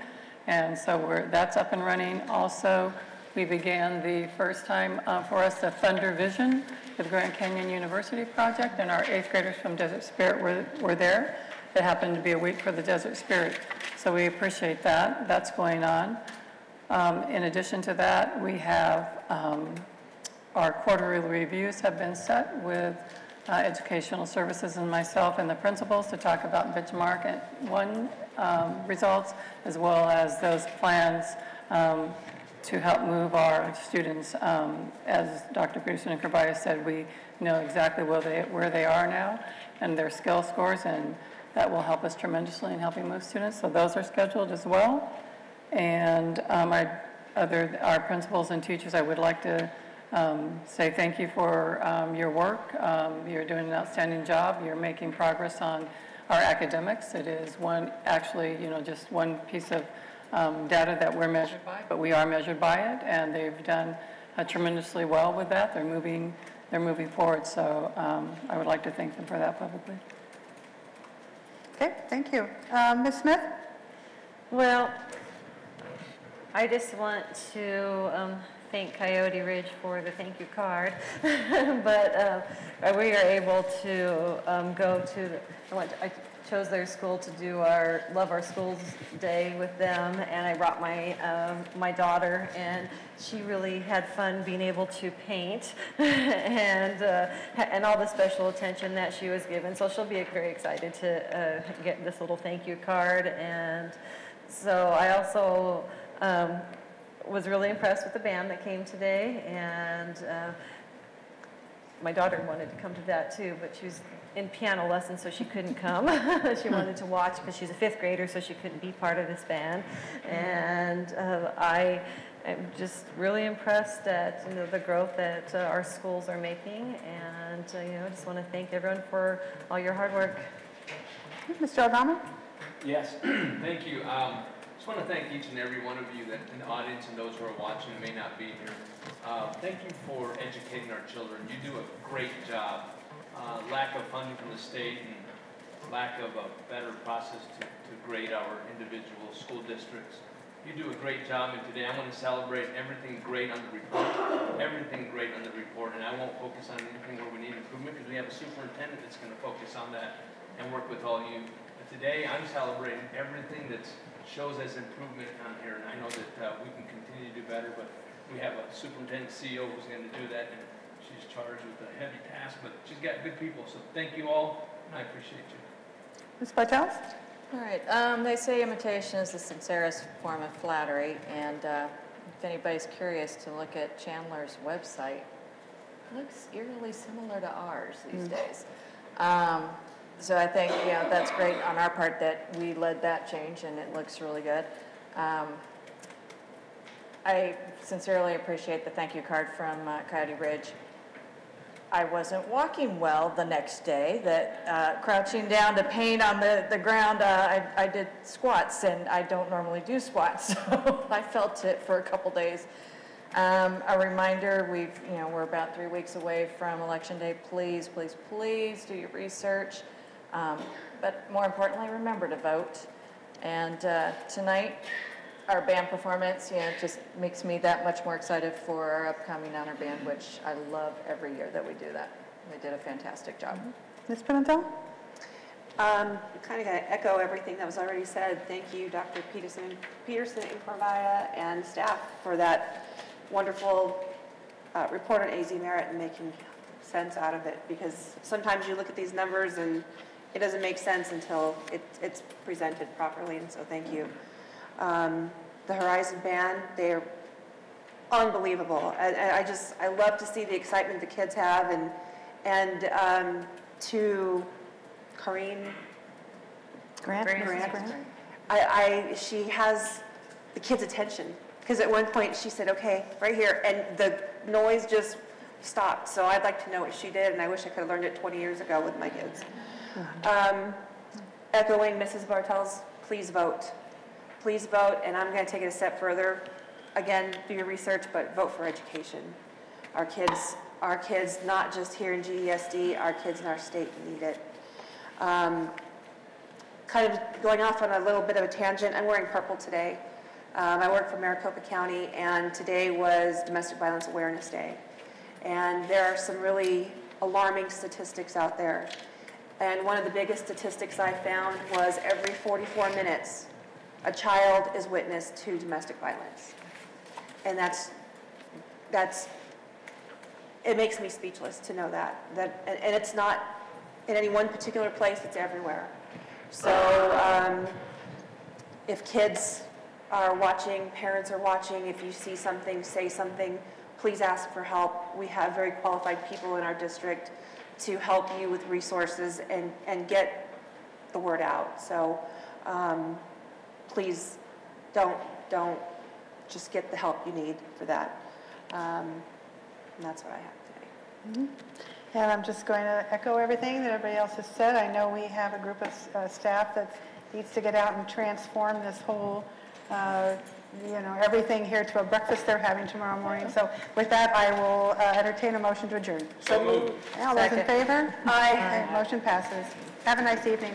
And so that's up and running. Also, we began the first time for us the Thunder Vision with Grand Canyon University project, and our 8th graders from Desert Spirit were there. It happened to be a week for the Desert Spirit, so we appreciate that. That's going on. In addition to that, we have our quarterly reviews have been set with Educational Services and myself and the principals to talk about benchmark one results, as well as those plans to help move our students. As Dr. Peterson and Kerbaya said, we know exactly where they are now and their skill scores, and that will help us tremendously in helping move students. So those are scheduled as well. And our principals and teachers, I would like to say thank you for your work. You're doing an outstanding job. You're making progress on our academics. It is just one piece of data that we're measured by, but we are measured by it, and they've done tremendously well with that. They're moving forward, so I would like to thank them for that publicly. Okay, thank you. Ms. Smith? Well, I just want to thank Coyote Ridge for the thank you card, but we are able to go to, I chose their school to do our Love Our Schools Day with them, and I brought my daughter, and she really had fun being able to paint and all the special attention that she was given. So she'll be very excited to get this little thank you card. And so I also was really impressed with the band that came today, and my daughter wanted to come to that too, but she was in piano lessons, so she couldn't come. She wanted to watch because she's a 5th grader, so she couldn't be part of this band. And I am just really impressed at the growth that our schools are making, and I just want to thank everyone for all your hard work. Mr. O'Donnell? Yes, thank you. Just want to thank each and every one of you that in the audience and those who are watching and may not be here. Thank you for educating our children. You do a great job. Lack of funding from the state and lack of a better process to grade our individual school districts. You do a great job, and today I'm going to celebrate everything great on the report, and I won't focus on anything where we need improvement because we have a superintendent that's going to focus on that and work with all you. But today I'm celebrating everything that shows as improvement on here, and I know that we can continue to do better, but we have a superintendent CEO who's going to do that, and she's charged with a heavy task, but she's got good people, so thank you all, and I appreciate you. Ms. Bartels? All right, they say imitation is the sincerest form of flattery, and if anybody's curious to look at Chandler's website, it looks eerily similar to ours these days. So I think, that's great on our part that we led that change, and it looks really good. I sincerely appreciate the thank you card from Coyote Ridge. I wasn't walking well the next day, that crouching down to paint on the ground, I did squats, and I don't normally do squats, so I felt it for a couple days. A reminder, we're about 3 weeks away from Election Day. Please, please, please do your research. But more importantly, remember to vote. And tonight, our band performance, just makes me that much more excited for our upcoming honor band, which I love every year that we do that. They did a fantastic job. Ms. Percentile? Kind of going to echo everything that was already said. Thank you, Dr. Peterson and Corvaya and staff for that wonderful report on AZ Merit and making sense out of it, because sometimes you look at these numbers and it doesn't make sense until it's presented properly, and so thank you. The Horizon Band, they're unbelievable. I love to see the excitement the kids have, and to Corrine Grant. She has the kids' attention, because at one point she said, okay, right here, and the noise just stopped. So I'd like to know what she did, and I wish I could have learned it 20 years ago with my kids. Echoing Mrs. Bartels, please vote. Please vote, and I'm going to take it a step further. Again, do your research, but vote for education. Our kids, not just here in GESD, our kids in our state need it. Kind of going off on a little bit of a tangent, I'm wearing purple today. I work for Maricopa County, and today was Domestic Violence Awareness Day. And there are some really alarming statistics out there. And one of the biggest statistics I found was every 44 minutes, a child is witness to domestic violence. And it makes me speechless to know that. And it's not in any one particular place, it's everywhere. So if kids are watching, parents are watching, if you see something, say something, please ask for help. We have very qualified people in our district to help you with resources and get the word out. So please don't just get the help you need for that. And that's what I have today. And I'm just going to echo everything that everybody else has said. I know we have a group of staff that needs to get out and transform this whole everything here to a breakfast they're having tomorrow morning. So with that, I will entertain a motion to adjourn. So moved. All those in favor? Aye. Motion passes. Have a nice evening.